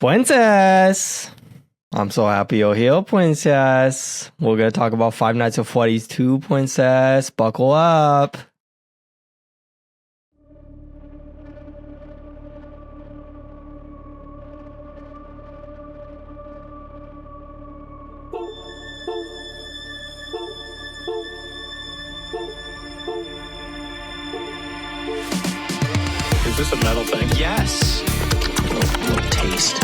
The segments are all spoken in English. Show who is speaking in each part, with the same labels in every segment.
Speaker 1: Princess! I'm so happy you're here, Princess. We're going to talk about Five Nights at Freddy's 2, Princess. Buckle up.
Speaker 2: Is this a metal thing?
Speaker 3: Yes. Little taste.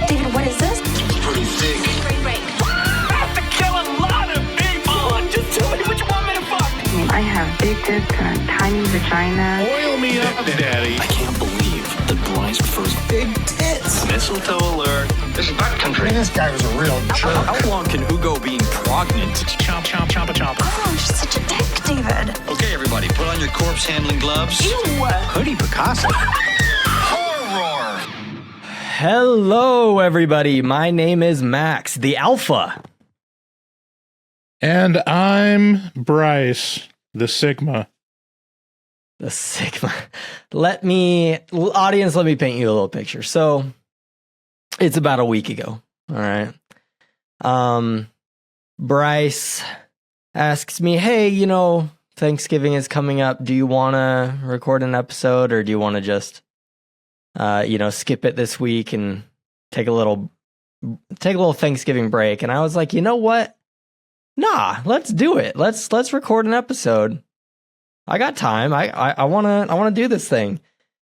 Speaker 4: David, what is this?
Speaker 3: It's pretty thick.
Speaker 4: Break.
Speaker 2: I have to kill a lot of people! Just tell me what you want me to fuck!
Speaker 5: I have big tits and a tiny vagina.
Speaker 2: Oil me up, Daddy.
Speaker 3: I can't believe that Bryce prefers big tits.
Speaker 2: Mistletoe alert.
Speaker 6: This is backcountry.
Speaker 7: This guy was a real jerk.
Speaker 3: How long can Hugo be pregnant?
Speaker 2: Chomp, chomp, chomp, chomp.
Speaker 4: Oh, you're such a dick, David.
Speaker 3: Okay, everybody, put on your corpse handling gloves.
Speaker 4: Ew.
Speaker 3: Hoodie Picasso.
Speaker 6: Horror.
Speaker 1: Hello, everybody. My name is Max, the Alpha.
Speaker 8: And I'm Bryce, the Sigma.
Speaker 1: The Sigma. Let me paint you a little picture. So, it's about a week ago. All right. Bryce asks me, hey, Thanksgiving is coming up. Do you want to record an episode, or do you want to just, skip it this week and take a little Thanksgiving break? And I was like, you know what? Nah, let's do it. Let's record an episode. I got time. I wanna do this thing.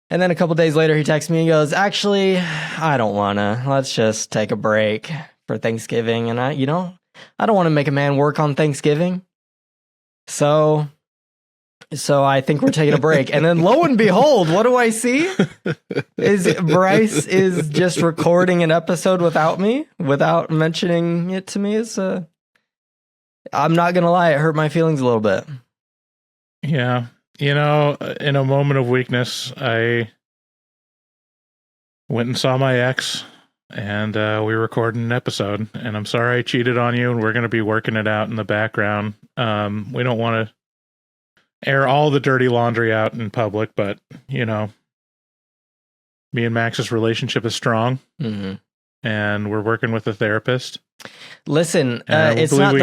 Speaker 1: And then a couple days later, he texts me and goes, actually, I don't wanna. Let's just take a break for Thanksgiving. And I don't want to make a man work on Thanksgiving. So I think we're taking a break. And then lo and behold, what do I see? Is Bryce is just recording an episode without me, without mentioning it to me. I'm not going to lie, it hurt my feelings a little bit.
Speaker 8: Yeah. In a moment of weakness, I went and saw my ex, and we recorded an episode. And I'm sorry I cheated on you, and we're going to be working it out in the background. We don't want to air all the dirty laundry out in public, but, me and Max's relationship is strong, and we're working with a therapist.
Speaker 1: Listen, it's not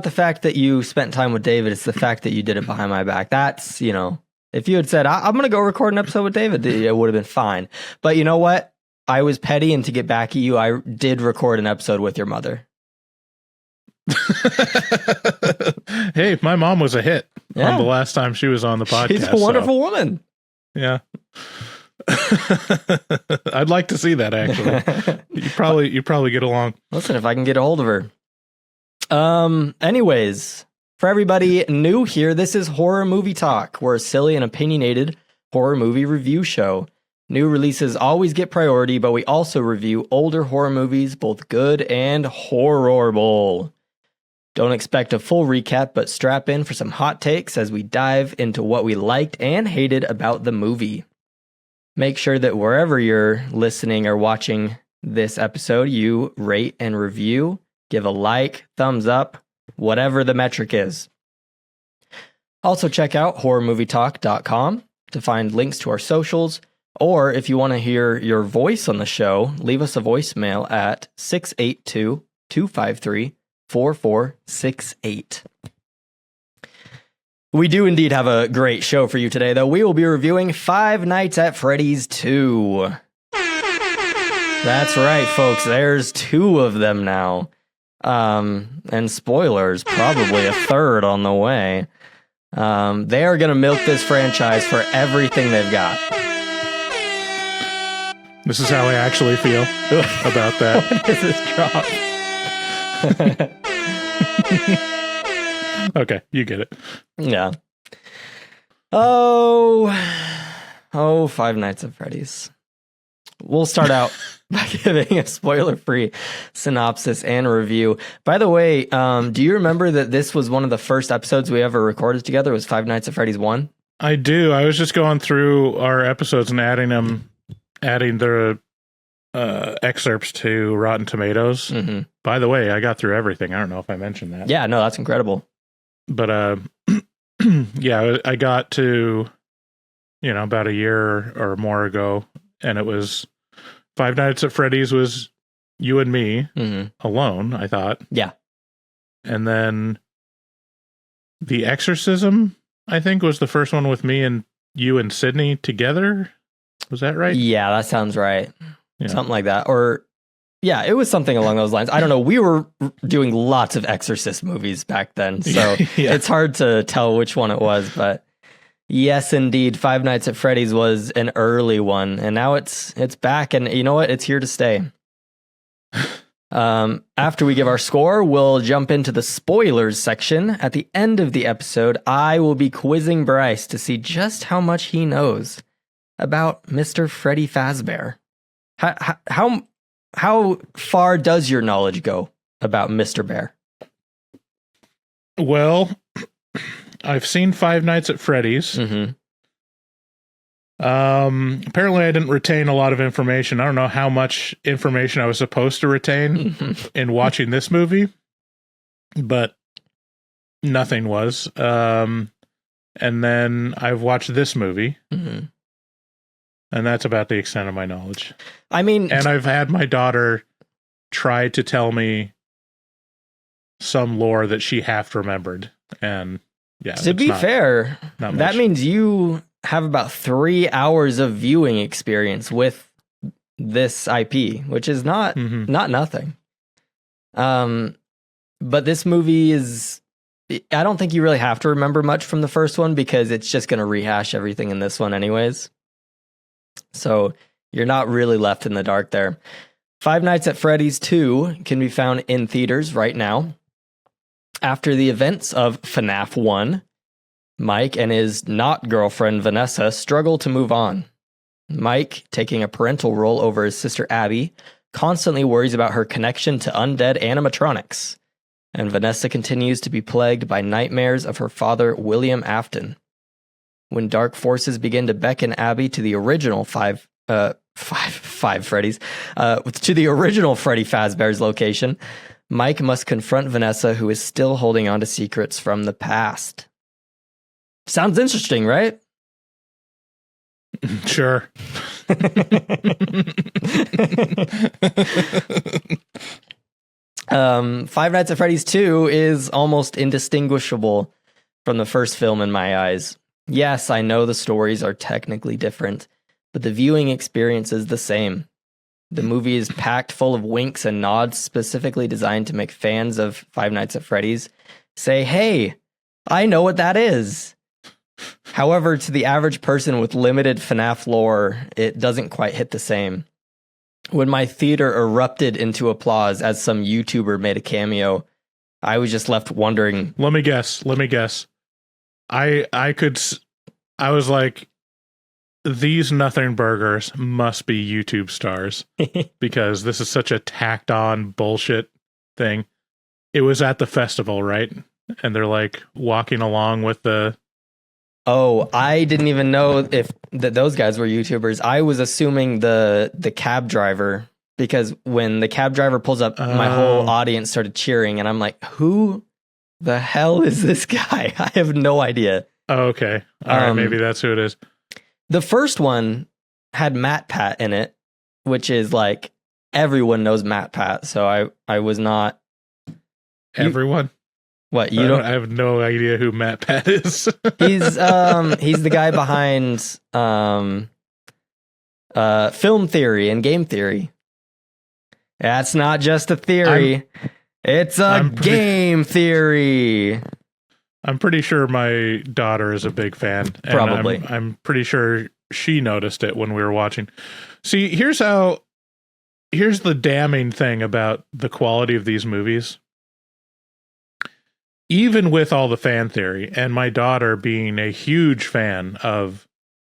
Speaker 1: the fact that you spent time with David. It's the fact that you did it behind my back. That's, if you had said, I'm going to go record an episode with David, it would have been fine. But you know what? I was petty, and to get back at you, I did record an episode with your mother.
Speaker 8: Hey, my mom was a hit on the last time she was on the podcast.
Speaker 1: She's a wonderful woman.
Speaker 8: Yeah. I'd like to see that, actually. You probably get along.
Speaker 1: Listen, if I can get a hold of her. Anyways, for everybody new here, this is Horror Movie Talk. We're a silly and opinionated horror movie review show. New releases always get priority, but we also review older horror movies, both good and horrible. Don't expect a full recap, but strap in for some hot takes as we dive into what we liked and hated about the movie. Make sure that wherever you're listening or watching this episode, you rate and review, give a like, thumbs up, whatever the metric is. Also check out horrormovietalk.com to find links to our socials, or if you want to hear your voice on the show, leave us a voicemail at 682-253-4468. We do indeed have a great show for you today, though. We will be reviewing Five Nights at Freddy's 2. That's right, folks. There's 2 of them now. And spoilers, probably a third on the way. They are going to milk this franchise for everything they've got.
Speaker 8: This is how I actually feel about that.
Speaker 1: What is this drop?
Speaker 8: Okay, you get it.
Speaker 1: Yeah. Oh, Five Nights at Freddy's. We'll start out by giving a spoiler-free synopsis and review. By the way, do you remember that this was one of the first episodes we ever recorded together? It was Five Nights at Freddy's 1?
Speaker 8: I do. I was just going through our episodes and adding the excerpts to Rotten Tomatoes. Mm-hmm. By the way, I got through everything. I don't know if I mentioned that.
Speaker 1: Yeah, no, that's incredible.
Speaker 8: But yeah, I got to, about a year or more ago, and it was Five Nights at Freddy's was you and me alone, I thought.
Speaker 1: Yeah.
Speaker 8: And then The Exorcism, I think, was the first one with me and you and Sydney together. Was that right?
Speaker 1: Yeah, that sounds right.
Speaker 8: Yeah.
Speaker 1: Something like that. Or, yeah, it was something along those lines. I don't know. We were doing lots of Exorcist movies back then, so it's hard to tell which one it was. But yes, indeed, Five Nights at Freddy's was an early one, and now it's back, and you know what? It's here to stay. After we give our score, we'll jump into the spoilers section. At the end of the episode, I will be quizzing Bryce to see just how much he knows about Mr. Freddy Fazbear. How far does your knowledge go about Mr. Bear?
Speaker 8: Well, I've seen Five Nights at Freddy's. Apparently I didn't retain a lot of information. I don't know how much information I was supposed to retain in watching this movie, but nothing was. And then I've watched this movie, and that's about the extent of my knowledge.
Speaker 1: I mean,
Speaker 8: and I've had my daughter try to tell me some lore that she half remembered, and yeah.
Speaker 1: To be fair, that means you have about 3 hours of viewing experience with this IP, which is not nothing. But this movie is, I don't think you really have to remember much from the first one because it's just going to rehash everything in this one anyways. So you're not really left in the dark there. Five Nights at Freddy's 2 can be found in theaters right now. After the events of FNAF 1, Mike and his not-girlfriend Vanessa struggle to move on. Mike, taking a parental role over his sister Abby, constantly worries about her connection to undead animatronics. And Vanessa continues to be plagued by nightmares of her father, William Afton. When dark forces begin to beckon Abby to the original five Freddys, to the original Freddy Fazbear's location, Mike must confront Vanessa, who is still holding on to secrets from the past. Sounds interesting, right?
Speaker 8: Sure.
Speaker 1: Five Nights at Freddy's 2 is almost indistinguishable from the first film in my eyes. Yes, I know the stories are technically different, but the viewing experience is the same. The movie is packed full of winks and nods specifically designed to make fans of Five Nights at Freddy's say, "Hey, I know what that is." However, to the average person with limited FNAF lore, it doesn't quite hit the same. When my theater erupted into applause as some YouTuber made a cameo, I was just left wondering.
Speaker 8: Let me guess. I was like, these nothing burgers must be YouTube stars because this is such a tacked on bullshit thing. It was at the festival, right? And they're like walking along with the...
Speaker 1: Oh, I didn't even know that those guys were YouTubers. I was assuming the cab driver, because when the cab driver pulls up, my whole audience started cheering, and I'm like, who the hell is this guy? I have no idea.
Speaker 8: Oh, okay. All right, maybe that's who it is.
Speaker 1: The first one had Matt Pat in it, which is like, everyone knows Matt Pat, so I was not...
Speaker 8: Everyone?
Speaker 1: What, you don't?
Speaker 8: I have no idea who Matt Pat is.
Speaker 1: He's the guy behind Film Theory and Game Theory. That's not just a theory. It's a game theory.
Speaker 8: I'm pretty sure my daughter is a big fan. And
Speaker 1: Probably.
Speaker 8: I'm pretty sure she noticed it when we were watching. See, here's the damning thing about the quality of these movies. Even with all the fan theory, and my daughter being a huge fan of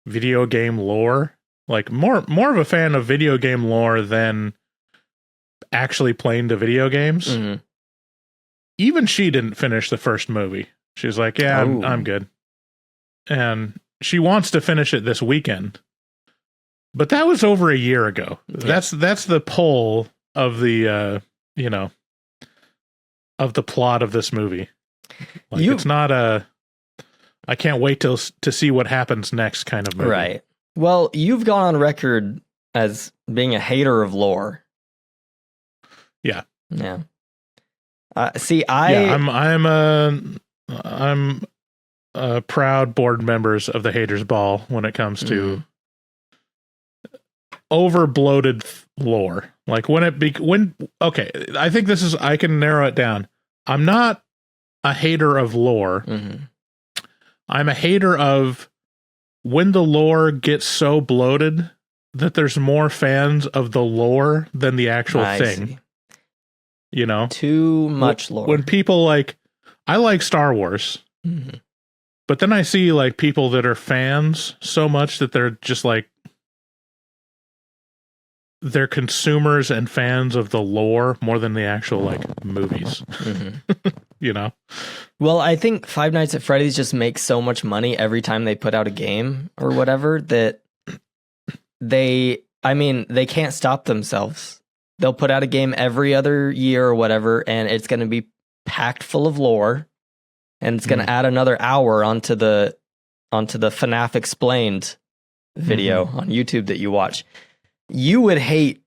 Speaker 8: video game lore, like more of a fan of video game lore than actually playing the video games, even she didn't finish the first movie. She was like, yeah, I'm good. And she wants to finish it this weekend. But that was over a year ago. Yeah. That's the pull of the, of the plot of this movie. Like, it's not I can't wait to see what happens next kind of movie.
Speaker 1: Right. Well, you've gone on record as being a hater of lore.
Speaker 8: Yeah.
Speaker 1: Yeah. I'm
Speaker 8: a proud board members of the Haters Ball when it comes to over bloated lore. Like okay, I think I can narrow it down. I'm not a hater of lore.
Speaker 1: Mm-hmm.
Speaker 8: I'm a hater of when the lore gets so bloated that there's more fans of the lore than the actual thing.
Speaker 1: See.
Speaker 8: You know?
Speaker 1: Too much lore.
Speaker 8: When people I like Star Wars, but then I see like people that are fans so much that they're just like, they're consumers and fans of the lore more than the actual like movies. You know?
Speaker 1: Well, I think Five Nights at Freddy's just makes so much money every time they put out a game or whatever that they can't stop themselves. They'll put out a game every other year or whatever, and it's going to be packed full of lore, and it's going to add another hour onto the FNAF Explained video on YouTube that you watch. You would hate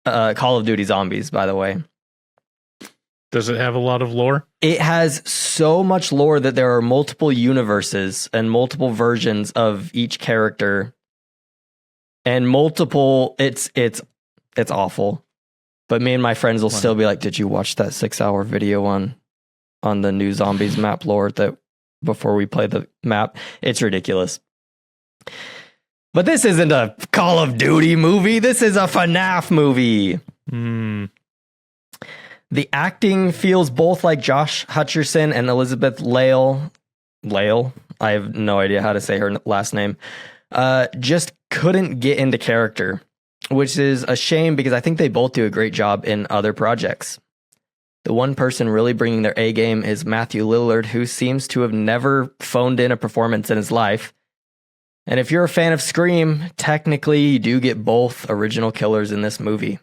Speaker 1: Call of Duty Zombies, by the way.
Speaker 8: Does it have a lot of lore?
Speaker 1: It has so much lore that there are multiple universes and multiple versions of each character, and multiple. It's awful. But me and my friends will still be like, "Did you watch that 6-hour video on the new Zombies map lore that before we play the map?" It's ridiculous. But this isn't a Call of Duty movie. This is a FNAF movie. The acting feels both like Josh Hutcherson and Elizabeth Lail. I have no idea how to say her last name. Just couldn't get into character, which is a shame because I think they both do a great job in other projects. The one person really bringing their A game is Matthew Lillard, who seems to have never phoned in a performance in his life. And if you're a fan of Scream, technically you do get both original killers in this movie.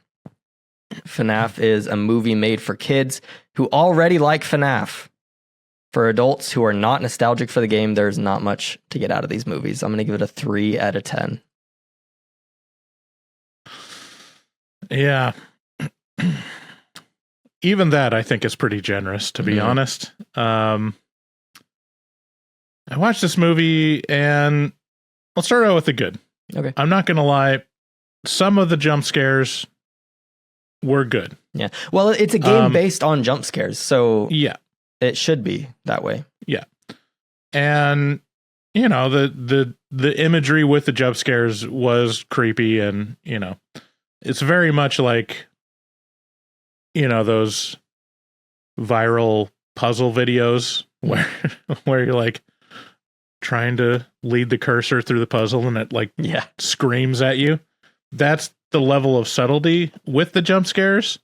Speaker 1: FNAF is a movie made for kids who already like FNAF. For adults who are not nostalgic for the game, there's not much to get out of these movies. I'm going to give it a 3 out of 10.
Speaker 8: Yeah. Even that, I think, is pretty generous, to be honest. I watched this movie, and let's start out with the good.
Speaker 1: Okay.
Speaker 8: I'm not going to lie. Some of the jump scares were good.
Speaker 1: Yeah. Well, it's a game based on jump scares, so
Speaker 8: yeah,
Speaker 1: it should be that way.
Speaker 8: Yeah. And, you know, the imagery with the jump scares was creepy, and, you know, it's very much like, you know, those viral puzzle videos where you're like trying to lead the cursor through the puzzle and it like screams at you. That's the level of subtlety with the jump scares,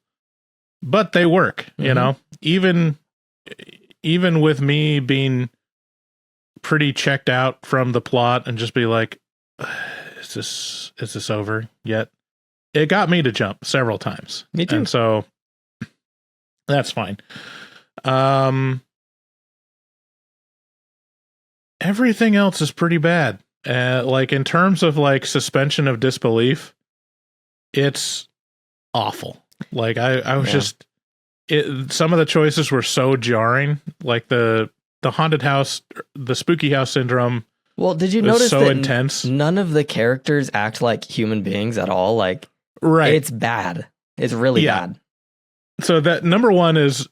Speaker 8: but they work, you know, even with me being pretty checked out from the plot and just be like, is this over yet? It got me to jump several times.
Speaker 1: Me too.
Speaker 8: And so that's fine. Everything else is pretty bad. Like in terms of like suspension of disbelief, it's awful. Like I was just, some of the choices were so jarring. Like the haunted house, the spooky house syndrome.
Speaker 1: Well, did you notice
Speaker 8: so
Speaker 1: that
Speaker 8: intense?
Speaker 1: None of the characters act like human beings at all? Like,
Speaker 8: right.
Speaker 1: It's bad. It's really bad.
Speaker 8: So that number one is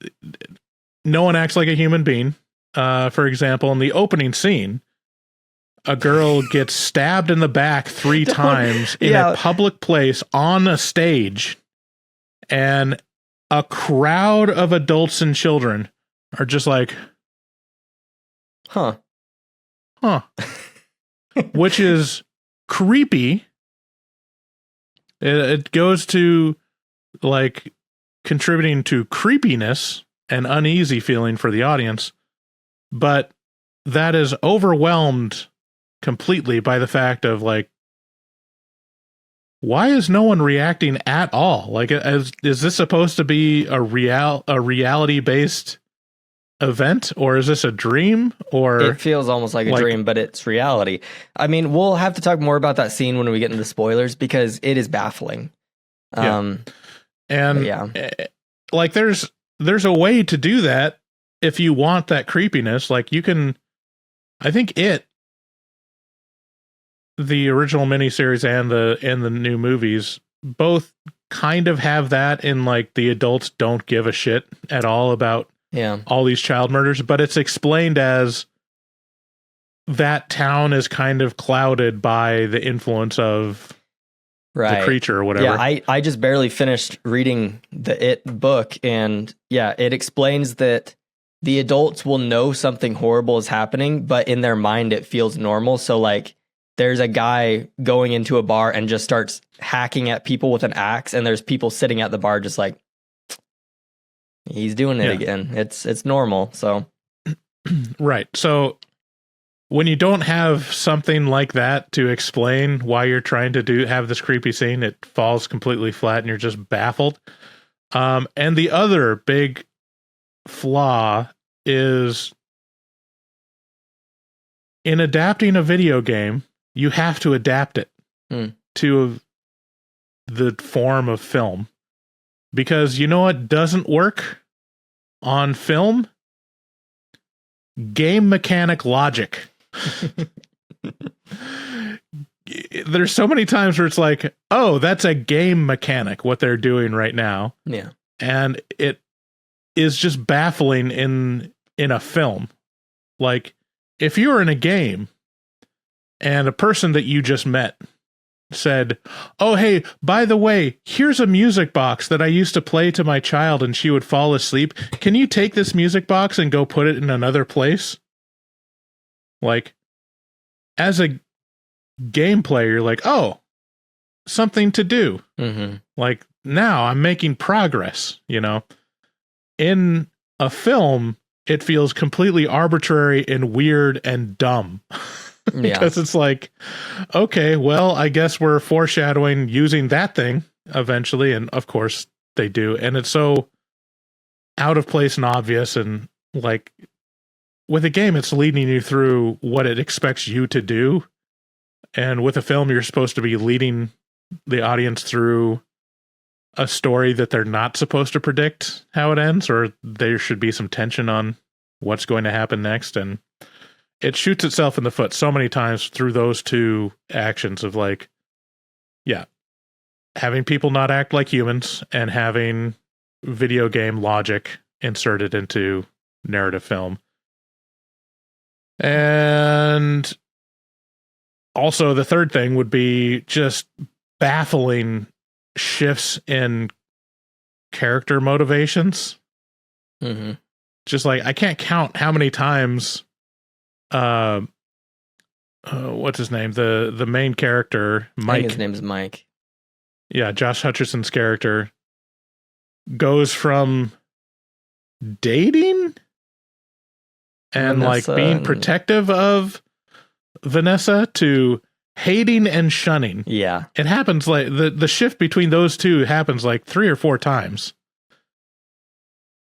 Speaker 8: no one acts like a human being. For example, in the opening scene, a girl gets stabbed in the back 3 times in a public place on a stage, and a crowd of adults and children are just like, huh, which is creepy. It goes to like contributing to creepiness and uneasy feeling for the audience, but that is overwhelmed completely by the fact of like, why is no one reacting at all? Like, is this supposed to be a reality based event, or is this a dream, or
Speaker 1: It feels almost like a dream, but it's reality. I mean, we'll have to talk more about that scene when we get into spoilers because it is baffling.
Speaker 8: Like there's a way to do that if you want that creepiness. Like you can, I think the original miniseries and the new movies both kind of have that in like the adults don't give a shit at all about all these child murders, but it's explained as that town is kind of clouded by the influence of the creature or whatever.
Speaker 1: Yeah, I just barely finished reading the It book, and it explains that the adults will know something horrible is happening, but in their mind it feels normal. So like there's a guy going into a bar and just starts hacking at people with an axe, and there's people sitting at the bar just like, he's doing it again. It's normal. So
Speaker 8: right. So when you don't have something like that to explain why you're trying to have this creepy scene, it falls completely flat and you're just baffled. And the other big flaw is in adapting a video game, you have to adapt it to the form of film, because you know what doesn't work on film? Game mechanic logic. There's so many times where it's like, oh, that's a game mechanic, what they're doing right now.
Speaker 1: Yeah.
Speaker 8: And it is just baffling in a film. Like, if you were in a game and a person that you just met said, oh, hey, by the way, here's a music box that I used to play to my child and she would fall asleep. Can you take this music box and go put it in another place? Like, as a game player, you're like, oh, something to do.
Speaker 1: Mm-hmm.
Speaker 8: Like, now I'm making progress, you know? In a film, it feels completely arbitrary and weird and dumb. Because it's like, okay, well, I guess we're foreshadowing using that thing eventually. And of course they do. And it's so out of place and obvious. And like with a game, it's leading you through what it expects you to do. And with a film, you're supposed to be leading the audience through a story that they're not supposed to predict how it ends, or there should be some tension on what's going to happen next. And it shoots itself in the foot so many times through those two actions of like, having people not act like humans and having video game logic inserted into narrative film. And also the third thing would be just baffling shifts in character motivations.
Speaker 1: Mm-hmm.
Speaker 8: Just like, I can't count how many times what's his name? The main character, Mike.
Speaker 1: I think his name's Mike.
Speaker 8: Yeah, Josh Hutcherson's character goes from dating and
Speaker 1: Vanessa
Speaker 8: like being protective of Vanessa to hating and shunning.
Speaker 1: Yeah.
Speaker 8: It happens like the shift between those two happens like 3 or 4 times.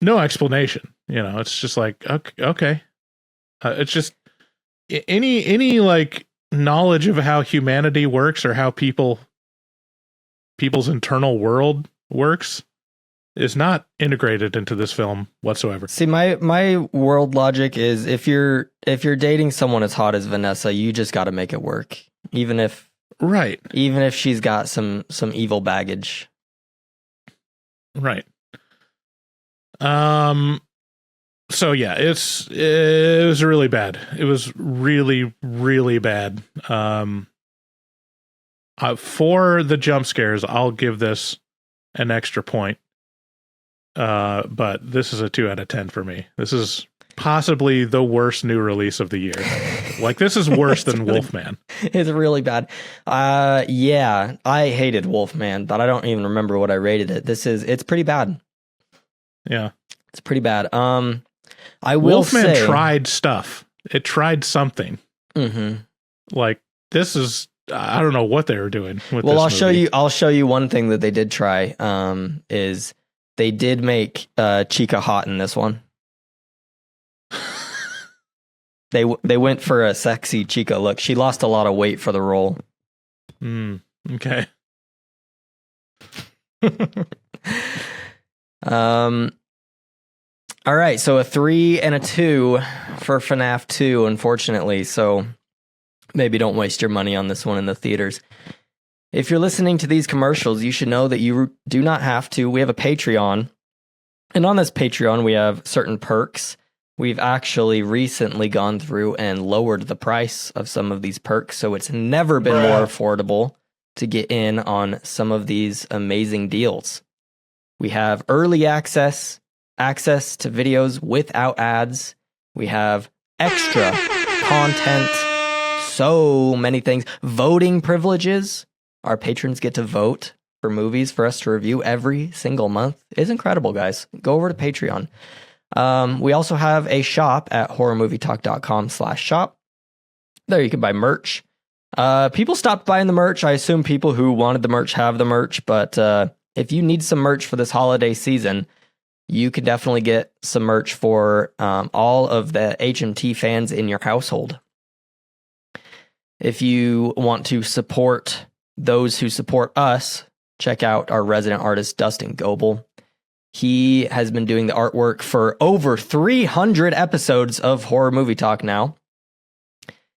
Speaker 8: No explanation. You know, it's just like, okay. It's just any like knowledge of how humanity works or how people's internal world works is not integrated into this film whatsoever.
Speaker 1: See, my world logic is if you're dating someone as hot as Vanessa, you just got to make it work, even if she's got some evil baggage. Right.
Speaker 8: So yeah, it was really bad. It was really, really bad. For the jump scares, I'll give this an extra point. But this is a 2 out of 10 for me. This is possibly the worst new release of the year. Like, this is worse than Wolfman.
Speaker 1: It's really bad. Yeah, I hated Wolfman, but I don't even remember what I rated it. It's pretty bad.
Speaker 8: Yeah.
Speaker 1: It's pretty bad. I will
Speaker 8: Wolfman
Speaker 1: say,
Speaker 8: tried stuff. It tried something.
Speaker 1: Mm-hmm.
Speaker 8: Like, this is, I don't know what they were doing with
Speaker 1: well,
Speaker 8: this movie.
Speaker 1: I'll show you one thing that they did try, is they did make Chica hot in this one. They went for a sexy chica look. She lost a lot of weight for the role.
Speaker 8: Okay.
Speaker 1: All right, so a 3 and a 2 for FNAF 2, unfortunately. So maybe don't waste your money on this one in the theaters. If you're listening to these commercials, you should know that you do not have to. We have a Patreon. And on this Patreon, we have certain perks. We've actually recently gone through and lowered the price of some of these perks. So it's never been more affordable to get in on some of these amazing deals. We have early access to videos without ads. We have extra content, so many things. Voting privileges. Our patrons get to vote for movies for us to review every single month. It's incredible, guys. Go over to Patreon. We also have a shop at horrormovietalk.com/shop. There you can buy merch. People stopped buying the merch. I assume people who wanted the merch have the merch, but if you need some merch for this holiday season, you can definitely get some merch for all of the HMT fans in your household. If you want to support those who support us, check out our resident artist, Dustin Goebel. He has been doing the artwork for over 300 episodes of Horror Movie Talk now.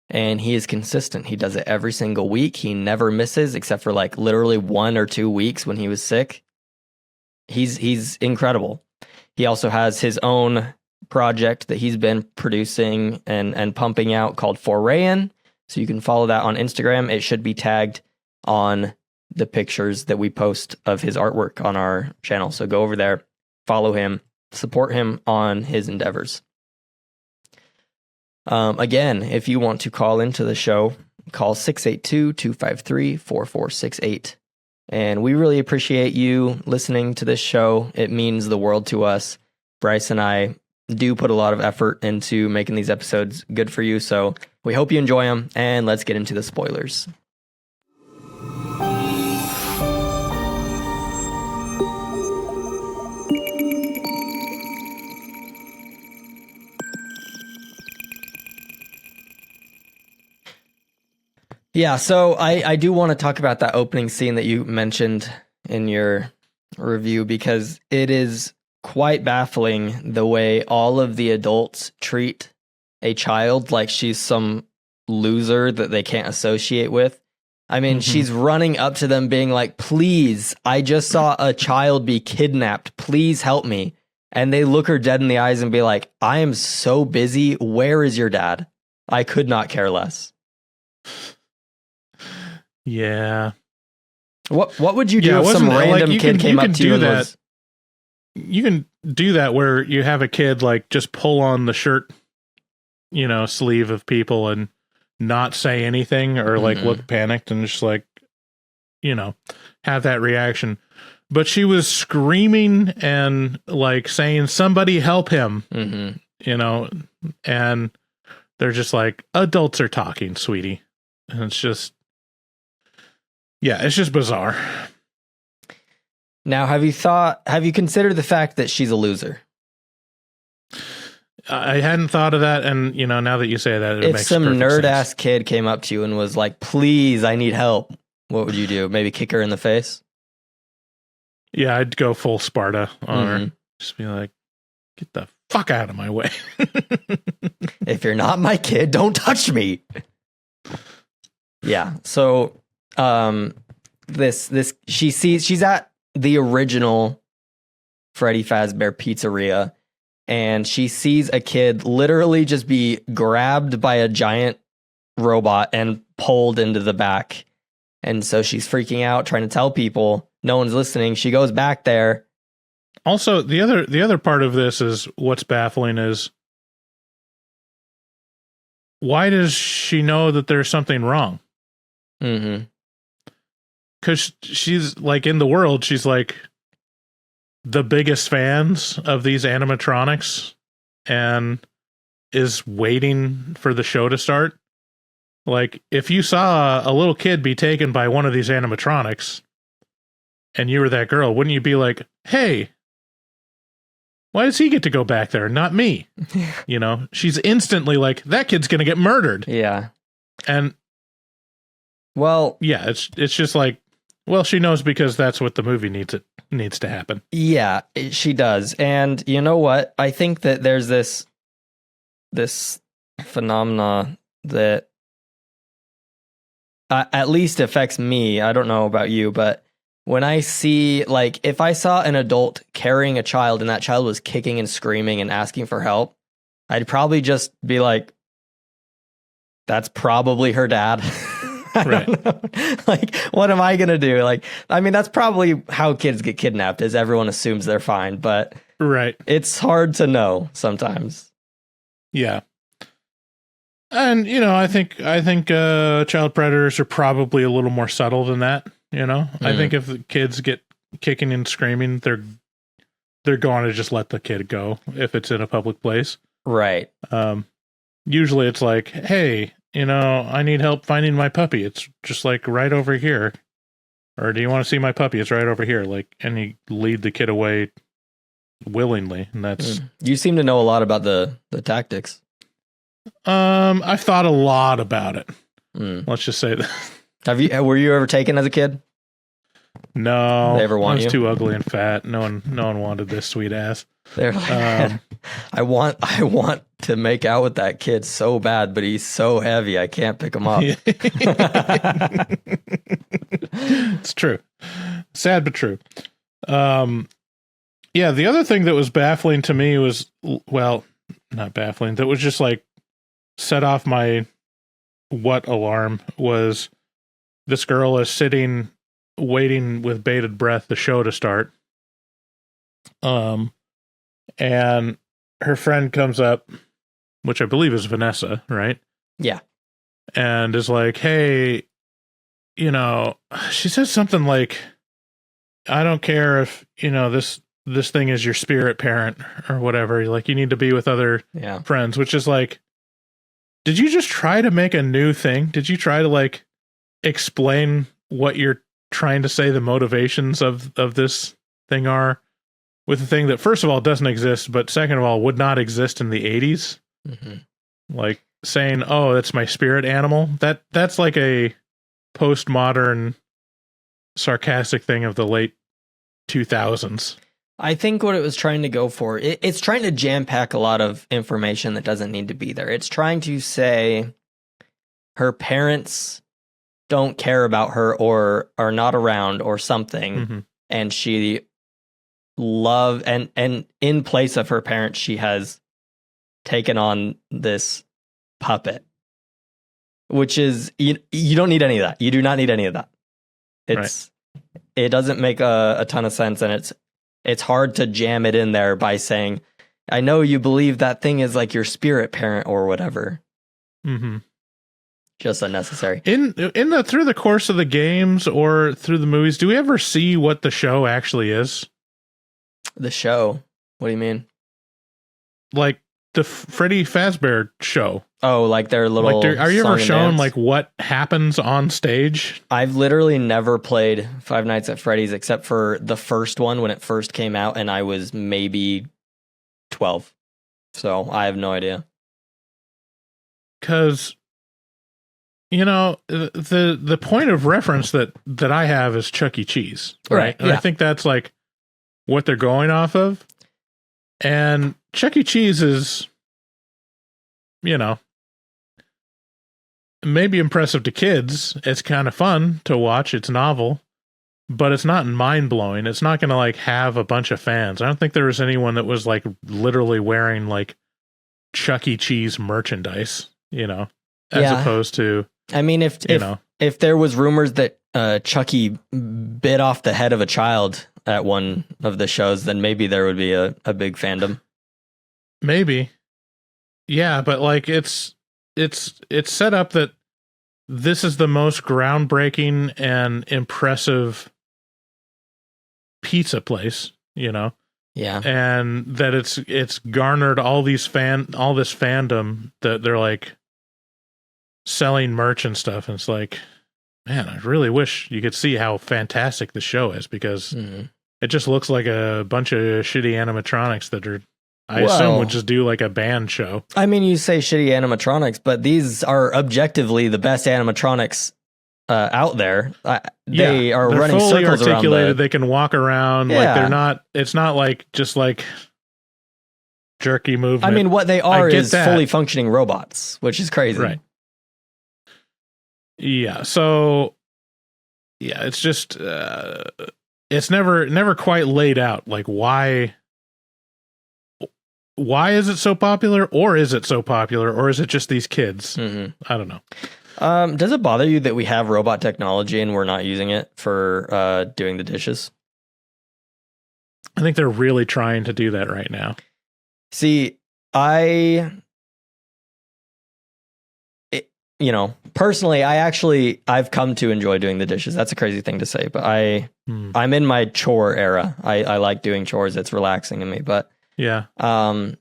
Speaker 1: And he is consistent. He does it every single week. He never misses, except for like literally 1 or 2 weeks when he was sick. He's incredible. He also has his own project that he's been producing and pumping out called Forayin. So you can follow that on Instagram. It should be tagged on the pictures that we post of his artwork on our channel. So go over there, follow him, support him on his endeavors. Again, if you want to call into the show, call 682-253-4468. And we really appreciate you listening to this show. It means the world to us. Bryce and I do put a lot of effort into making these episodes good for you. So we hope you enjoy them. And let's get into the spoilers. Yeah, so I do want to talk about that opening scene that you mentioned in your review, because it is quite baffling the way all of the adults treat a child like she's some loser that they can't associate with. I mean, she's running up to them being like, please, I just saw a child be kidnapped. Please help me. And they look her dead in the eyes and be like, I am so busy. Where is your dad? I could not care less.
Speaker 8: Yeah.
Speaker 1: What would you do if some random kid came up to you and was...
Speaker 8: You can do that where you have a kid like just pull on the shirt, sleeve of people and not say anything or like look panicked and just like, have that reaction. But she was screaming and like saying, somebody help him, and they're just like, adults are talking, sweetie. And it's just, it's just bizarre.
Speaker 1: Now, have you considered the fact that she's a loser?
Speaker 8: I hadn't thought of that, and now that you say that, it makes
Speaker 1: some
Speaker 8: perfect
Speaker 1: nerd
Speaker 8: sense.
Speaker 1: ass kid came up to you and was like, "Please, I need help." What would you do? Maybe kick her in the face?
Speaker 8: Yeah, I'd go full Sparta on her. Just be like, "Get the fuck out of my way!"
Speaker 1: If you're not my kid, don't touch me. Yeah. So, she's at the original Freddy Fazbear Pizzeria, and she sees a kid literally just be grabbed by a giant robot and pulled into the back. And so she's freaking out, trying to tell people. No one's listening. She goes back there.
Speaker 8: Also, the other part of this is what's baffling is, why does she know that there's something wrong? Because she's like, in the world, she's like the biggest fans of these animatronics and is waiting for the show to start. Like, if you saw a little kid be taken by one of these animatronics and you were that girl, wouldn't you be like, hey, Why does he get to go back there, not me? You know, she's instantly like, that kid's gonna get murdered.
Speaker 1: Yeah.
Speaker 8: And
Speaker 1: well,
Speaker 8: yeah, it's just like, well, she knows because that's what the movie needs to happen.
Speaker 1: Yeah, she does. And you know what? I think that there's this phenomena that at least affects me. I don't know about you, but when I see, like, if I saw an adult carrying a child and that child was kicking and screaming and asking for help, I'd probably just be like, that's probably her dad.
Speaker 8: Right.
Speaker 1: Like, what am I going to do? Like, I mean, that's probably how kids get kidnapped, is everyone assumes they're fine, but
Speaker 8: right.
Speaker 1: It's hard to know sometimes.
Speaker 8: Yeah. And, you know, I think child predators are probably a little more subtle than that, you know? I think if the kids get kicking and screaming, they're going to just let the kid go if it's in a public place.
Speaker 1: Right.
Speaker 8: Usually it's like, hey, you know, I need help finding my puppy. It's just like right over here. Or do you want to see my puppy? It's right over here. Like, and you lead the kid away willingly. And that's...
Speaker 1: You seem to know a lot about the tactics.
Speaker 8: I've thought a lot about it. Let's just say that.
Speaker 1: Were you ever taken as a kid?
Speaker 8: No.
Speaker 1: They ever want
Speaker 8: I was
Speaker 1: you?
Speaker 8: too ugly and fat. No one wanted this sweet ass.
Speaker 1: They're like, I want to make out with that kid so bad, but he's so heavy I can't pick him up.
Speaker 8: It's true. Sad but true. Yeah, the other thing that was baffling to me was, well, not baffling, that was just like set off my what alarm, was this girl is sitting waiting with bated breath the show to start. And her friend comes up, which I believe is Vanessa, right?
Speaker 1: Yeah.
Speaker 8: And is like, hey, you know, she says something like, I don't care if, you know, this thing is your spirit parent or whatever. Like, you need to be with other friends, which is like, did you just try to make a new thing? Did you try to like explain what you're trying to say the motivations of this thing are with a thing that, first of all, doesn't exist, but second of all, would not exist in the 80s? Like saying, oh, that's my spirit animal. That's like a postmodern sarcastic thing of the late 2000s.
Speaker 1: I think what it was trying to go for, it's trying to jam pack a lot of information that doesn't need to be there. It's trying to say her parents don't care about her or are not around or something, and she and in place of her parents, she has taken on this puppet, which is, you don't need any of that. You do not need any of that. It doesn't make a ton of sense, and it's hard to jam it in there by saying, I know you believe that thing is like your spirit parent or whatever. Just unnecessary.
Speaker 8: Through the course of the games or through the movies, do we ever see what the show actually is?
Speaker 1: The show? What do you mean?
Speaker 8: Like the Freddy Fazbear show.
Speaker 1: Oh, like their little.
Speaker 8: Like, are you ever shown like what happens on stage?
Speaker 1: I've literally never played Five Nights at Freddy's except for the first one when it first came out, and I was maybe 12, so I have no idea.
Speaker 8: Because, you know, the point of reference that I have is Chuck E. Cheese, right? And I think that's like what they're going off of. And Chuck E. Cheese is, you know, maybe impressive to kids. It's kind of fun to watch. It's novel, but it's not mind-blowing. It's not going to like have a bunch of fans. I don't think there was anyone that was like literally wearing like Chuck E. Cheese merchandise, you know, as opposed to,
Speaker 1: I mean, if there was rumors that Chucky bit off the head of a child at one of the shows, then maybe there would be a big fandom.
Speaker 8: Maybe. Yeah, but like it's set up that this is the most groundbreaking and impressive pizza place, you know?
Speaker 1: Yeah.
Speaker 8: And that it's garnered all this fandom that they're like selling merch and stuff. And it's like, man, I really wish you could see how fantastic the show is, because it just looks like a bunch of shitty animatronics that are I assume would just do like a band show.
Speaker 1: I mean, you say shitty animatronics, but these are objectively the best animatronics out there. They are
Speaker 8: they're
Speaker 1: running
Speaker 8: fully
Speaker 1: circles
Speaker 8: articulated.
Speaker 1: around
Speaker 8: They can walk around. Like they're not. It's not like just like jerky movement.
Speaker 1: I mean, what they are is
Speaker 8: that.
Speaker 1: fully functioning robots, which is crazy.
Speaker 8: Right. Yeah. So, yeah, it's just it's never quite laid out. Like why is it so popular, or is it so popular, or is it just these kids?
Speaker 1: Mm-hmm.
Speaker 8: I don't know.
Speaker 1: Does it bother you that we have robot technology and we're not using it for doing the dishes?
Speaker 8: I think they're really trying to do that right now.
Speaker 1: See, personally, I've come to enjoy doing the dishes. That's a crazy thing to say, but I'm in my chore era. I like doing chores. It's relaxing to me, but
Speaker 8: yeah.
Speaker 1: When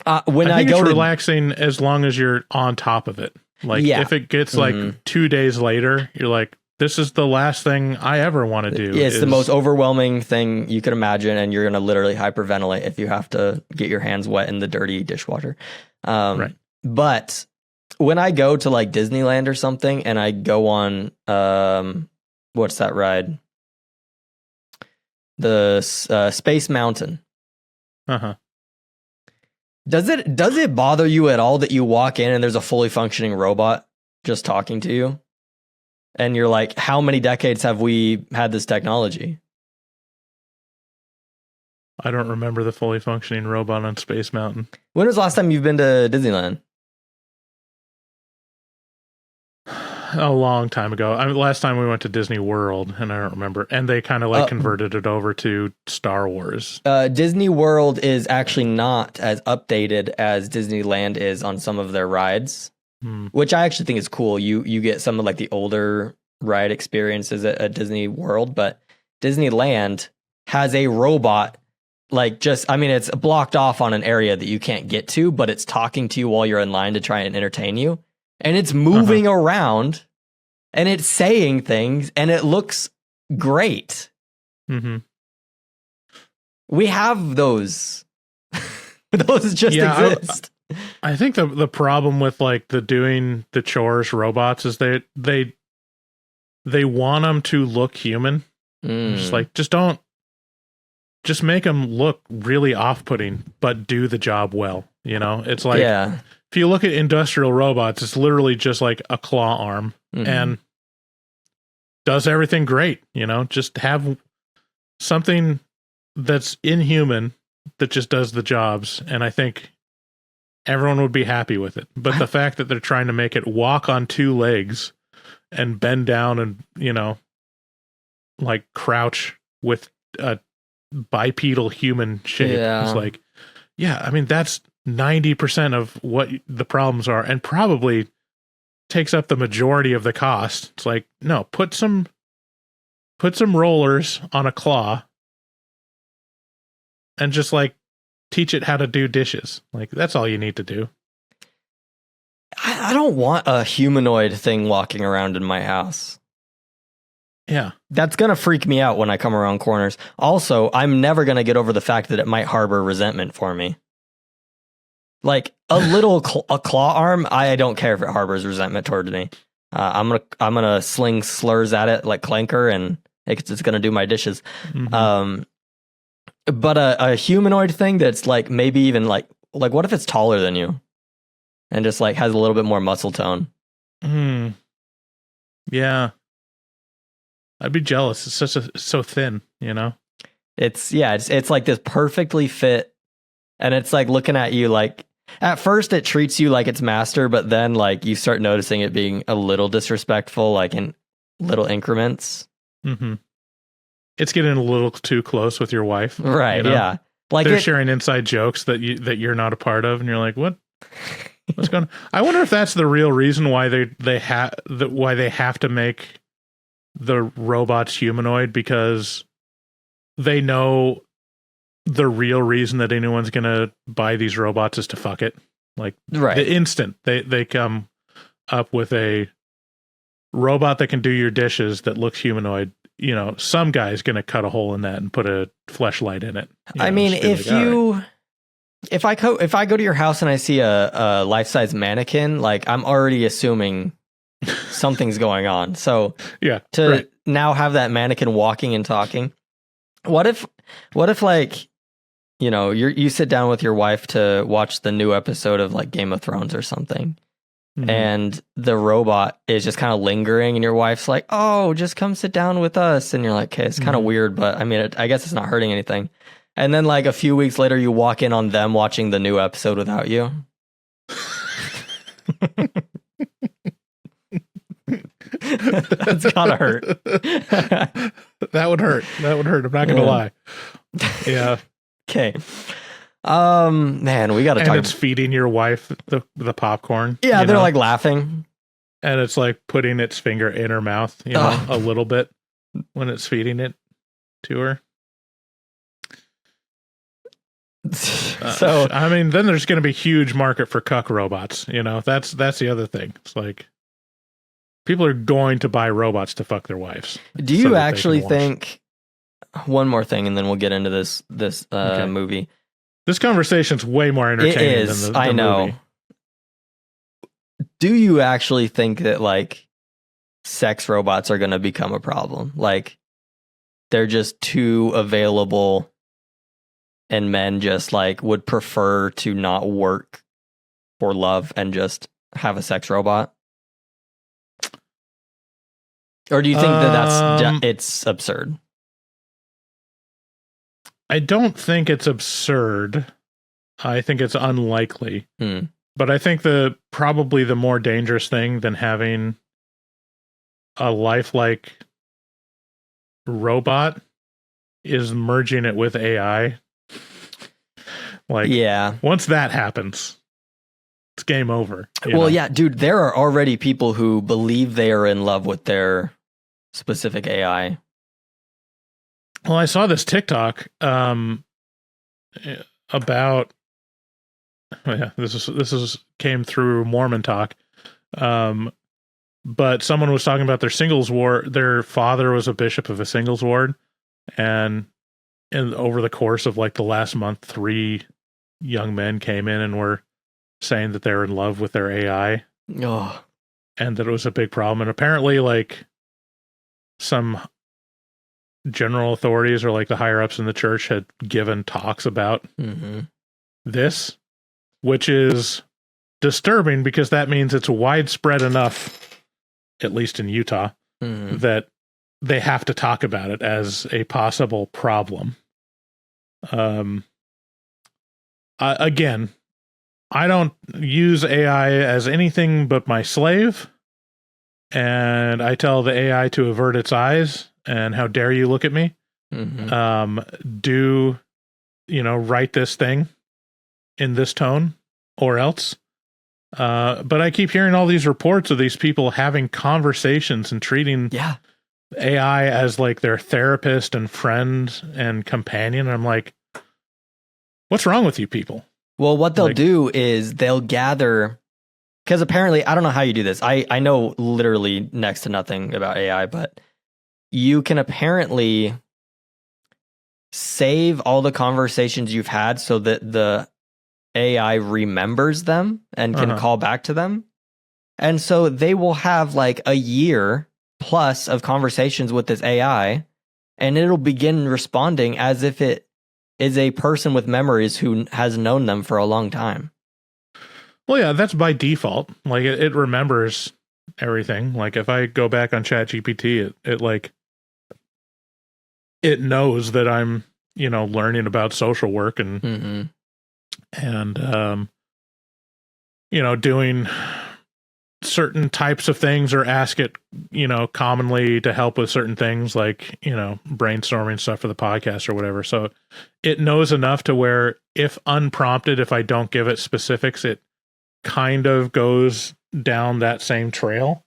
Speaker 1: I
Speaker 8: think
Speaker 1: go
Speaker 8: it's
Speaker 1: to
Speaker 8: relaxing as long as you're on top of it. Like if it gets like 2 days later, you're like, this is the last thing I ever want to do.
Speaker 1: It's the most overwhelming thing you could imagine, and you're going to literally hyperventilate if you have to get your hands wet in the dirty dishwasher. Right. But when I go to like Disneyland or something, and I go on, what's that ride? The Space Mountain.
Speaker 8: Uh-huh.
Speaker 1: Does it bother you at all that you walk in and there's a fully functioning robot just talking to you? And you're like, how many decades have we had this technology?
Speaker 8: I don't remember the fully functioning robot on Space Mountain.
Speaker 1: When was the last time you've been to Disneyland?
Speaker 8: A long time ago. Last time we went to Disney World, and I don't remember. And they kind of like converted it over to Star Wars.
Speaker 1: Disney World is actually not as updated as Disneyland is on some of their rides, which I actually think is cool. You get some of like the older ride experiences at Disney World, but Disneyland has a robot. Like it's blocked off on an area that you can't get to, but it's talking to you while you're in line to try and entertain you. And it's moving around, and it's saying things, and it looks great. Mm-hmm. We have those. Those just exist.
Speaker 8: I think the problem with like the doing the chores robots is they want them to look human. Just make them look really off-putting, but do the job well. You know, it's like if you look at industrial robots, it's literally just like a claw arm and does everything great. You know, just have something that's inhuman that just does the jobs. And I think everyone would be happy with it. But the fact that they're trying to make it walk on 2 legs and bend down and, you know, like crouch with a bipedal human shape is like, I mean, that's 90% of what the problems are, and probably takes up the majority of the cost. It's like, no, put some rollers on a claw and just like teach it how to do dishes. Like that's all you need to do.
Speaker 1: I don't want a humanoid thing walking around in my house.
Speaker 8: Yeah.
Speaker 1: That's going to freak me out when I come around corners. Also, I'm never going to get over the fact that it might harbor resentment for me. Like a little a claw arm, I don't care if it harbors resentment towards me. I'm gonna sling slurs at it like Clanker, and it's gonna do my dishes. Mm-hmm. But a humanoid thing that's like maybe even like what if it's taller than you, and just like has a little bit more muscle tone?
Speaker 8: Yeah, I'd be jealous. It's so thin, you know.
Speaker 1: It's like this perfectly fit, and it's like looking at you like. At first, it treats you like its master, but then, like, you start noticing it being a little disrespectful, like in little increments.
Speaker 8: Mm-hmm. It's getting a little too close with your wife,
Speaker 1: right? You know? Yeah,
Speaker 8: like they're sharing inside jokes that you're not a part of, and you're like, "What? What's going on?" I wonder if that's the real reason why they have to make the robots humanoid, because they know the real reason that anyone's gonna buy these robots is to fuck it. Like the instant they come up with a robot that can do your dishes that looks humanoid, you know, some guy's gonna cut a hole in that and put a fleshlight in it.
Speaker 1: I mean, if if I go to your house and I see a life-size mannequin, like I'm already assuming something's going on. So to now have that mannequin walking and talking, what if like, you know, you sit down with your wife to watch the new episode of like Game of Thrones or something, and the robot is just kind of lingering, and your wife's like, "Oh, just come sit down with us," and you're like, "Okay, it's kind of weird, but I mean, I guess it's not hurting anything." And then like a few weeks later, you walk in on them watching the new episode without you. That's gotta hurt.
Speaker 8: That would hurt. I'm not gonna lie. Yeah.
Speaker 1: Okay. Man, we gotta talk.
Speaker 8: And it's feeding your wife the popcorn.
Speaker 1: Yeah, they're like laughing.
Speaker 8: And it's like putting its finger in her mouth, you know, a little bit when it's feeding it to her. So I mean, then there's going to be huge market for cuck robots. You know, that's the other thing. It's like people are going to buy robots to fuck their wives.
Speaker 1: Do you actually think? One more thing, and then we'll get into this
Speaker 8: Okay.
Speaker 1: movie.
Speaker 8: This conversation's way more entertaining
Speaker 1: It is.
Speaker 8: than the
Speaker 1: I know.
Speaker 8: movie.
Speaker 1: Do you actually think that like sex robots are going to become a problem? Like they're just too available, and men just like would prefer to not work for love and just have a sex robot? Or do you think that it's absurd?
Speaker 8: I don't think it's absurd. I think it's unlikely. But I think probably the more dangerous thing than having a lifelike robot is merging it with AI. Like,
Speaker 1: yeah.
Speaker 8: Once that happens, it's game over.
Speaker 1: Well, yeah, dude, there are already people who believe they are in love with their specific AI.
Speaker 8: Well, I saw this TikTok about. Oh yeah, this came through Mormon Talk, but someone was talking about their singles ward. Their father was a bishop of a singles ward, and over the course of like the last month, 3 young men came in and were saying that they were in love with their AI, and that it was a big problem. And apparently, like some general authorities or like the higher ups in the church had given talks about this, which is disturbing because that means it's widespread enough, at least in Utah, that they have to talk about it as a possible problem. Again, I don't use AI as anything but my slave, and I tell the AI to avert its eyes. And how dare you look at me? Do, write this thing in this tone or else. But I keep hearing all these reports of these people having conversations and treating AI as like their therapist and friend and companion. And I'm like, what's wrong with you people?
Speaker 1: Well, what they'll do is they'll gather, because apparently, I don't know how you do this. I know literally next to nothing about AI, but you can apparently save all the conversations you've had so that the AI remembers them and can call back to them. And so they will have like a year plus of conversations with this AI, and it'll begin responding as if it is a person with memories who has known them for a long time.
Speaker 8: Well, yeah, that's by default. Like it remembers everything. Like if I go back on ChatGPT, it knows that I'm, learning about social work and doing certain types of things, or ask it, commonly to help with certain things like, brainstorming stuff for the podcast or whatever. So it knows enough to where if unprompted, if I don't give it specifics, it kind of goes down that same trail.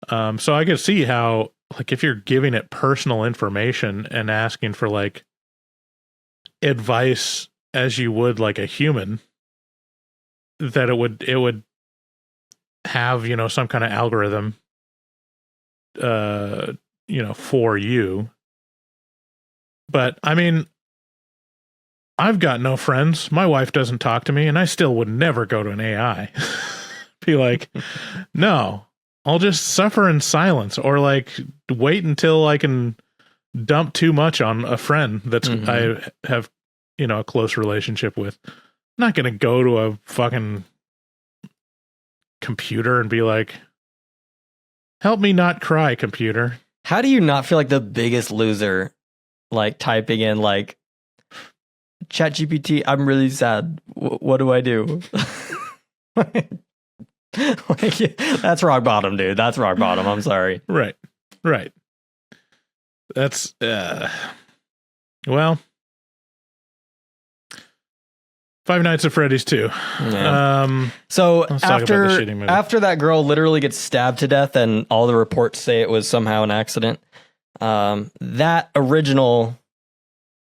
Speaker 8: So I can see how, like, if you're giving it personal information and asking for like advice as you would like a human, that it would have, some kind of algorithm, for you. But I mean, I've got no friends. My wife doesn't talk to me, and I still would never go to an AI. Be like, no, I'll just suffer in silence, or like wait until I can dump too much on a friend that's I have, a close relationship with. I'm not going to go to a fucking computer and be like, help me not cry, computer.
Speaker 1: How do you not feel like the biggest loser, like typing in like, ChatGPT, I'm really sad. What do I do? Like, that's rock bottom, dude. That's rock bottom. I'm sorry.
Speaker 8: Right. That's, well, Five Nights at Freddy's 2.
Speaker 1: Yeah. So after that girl literally gets stabbed to death and all the reports say it was somehow an accident, that original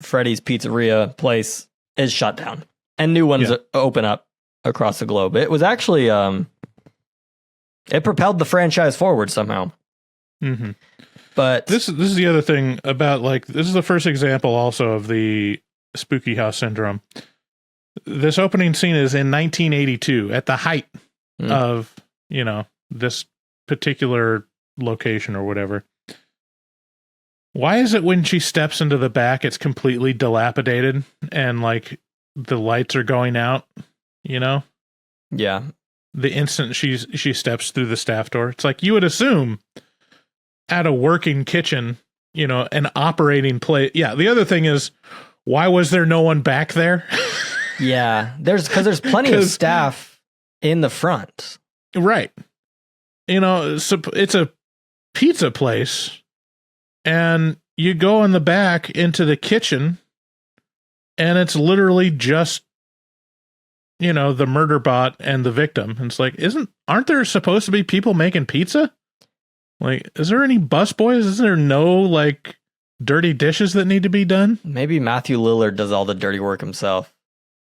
Speaker 1: Freddy's Pizzeria place is shut down and new ones open up across the globe. It was actually, it propelled the franchise forward somehow. Mm-hmm. But
Speaker 8: this is the other thing about, like, this is the first example also of the spooky house syndrome. This opening scene is in 1982 at the height of, this particular location or whatever. Why is it when she steps into the back, it's completely dilapidated and like the lights are going out, Yeah. The instant she steps through the staff door, it's like you would assume at a working kitchen, an operating place. Yeah. The other thing is, why was there no one back there?
Speaker 1: Yeah. There's plenty of staff in the front.
Speaker 8: Right. It's a pizza place. And you go in the back into the kitchen, and it's literally just, the murder bot and the victim. And it's like, aren't there supposed to be people making pizza? Like, is there any busboys? Is there no, like, dirty dishes that need to be done?
Speaker 1: Maybe Matthew Lillard does all the dirty work himself.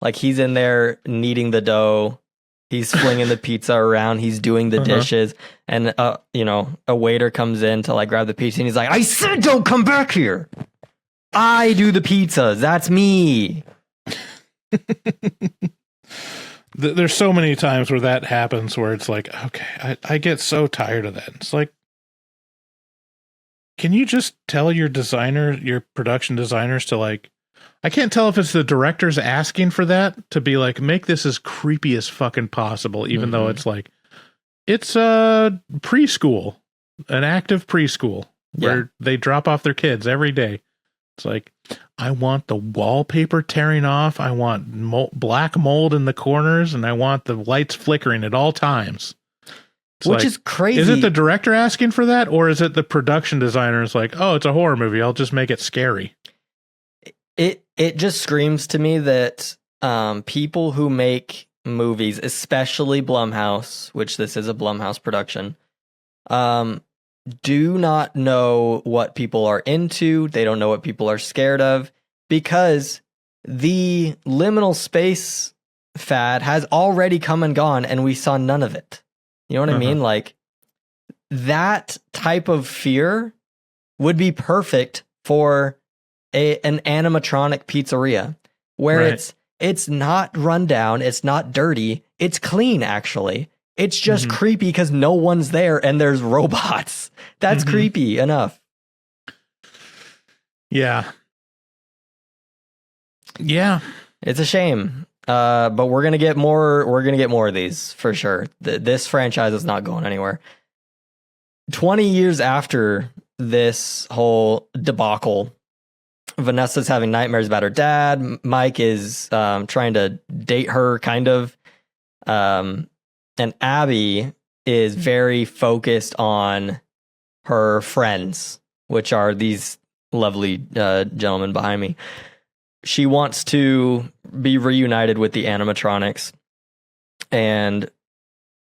Speaker 1: Like, he's in there kneading the dough. He's flinging the pizza around. He's doing the dishes. And, a waiter comes in to like grab the pizza and he's like, I said, don't come back here. I do the pizzas. That's me.
Speaker 8: There's so many times where that happens where it's like, okay, I get so tired of that. It's like, can you just tell your production designers to like, I can't tell if it's the directors asking for that to be like, make this as creepy as fucking possible, even though it's like, it's a preschool, an active preschool where they drop off their kids every day. It's like, I want the wallpaper tearing off. I want black mold in the corners, and I want the lights flickering at all times.
Speaker 1: Which is crazy.
Speaker 8: Is it the director asking for that, or is it the production designer is like, oh, it's a horror movie, I'll just make it scary?
Speaker 1: It just screams to me that people who make movies, especially Blumhouse, which this is a Blumhouse production, do not know what people are into. They don't know what people are scared of, because the liminal space fad has already come and gone, and we saw none of it. You know what I mean? Like, that type of fear would be perfect for an animatronic pizzeria where it's not run down, it's not dirty, it's clean actually. It's just creepy because no one's there and there's robots. That's creepy enough.
Speaker 8: Yeah. Yeah.
Speaker 1: It's a shame. But we're gonna get more of these for sure. This franchise is not going anywhere. 20 years after this whole debacle, Vanessa's having nightmares about her dad. Mike is trying to date her, kind of. And Abby is very focused on her friends, which are these lovely gentlemen behind me. She wants to be reunited with the animatronics. And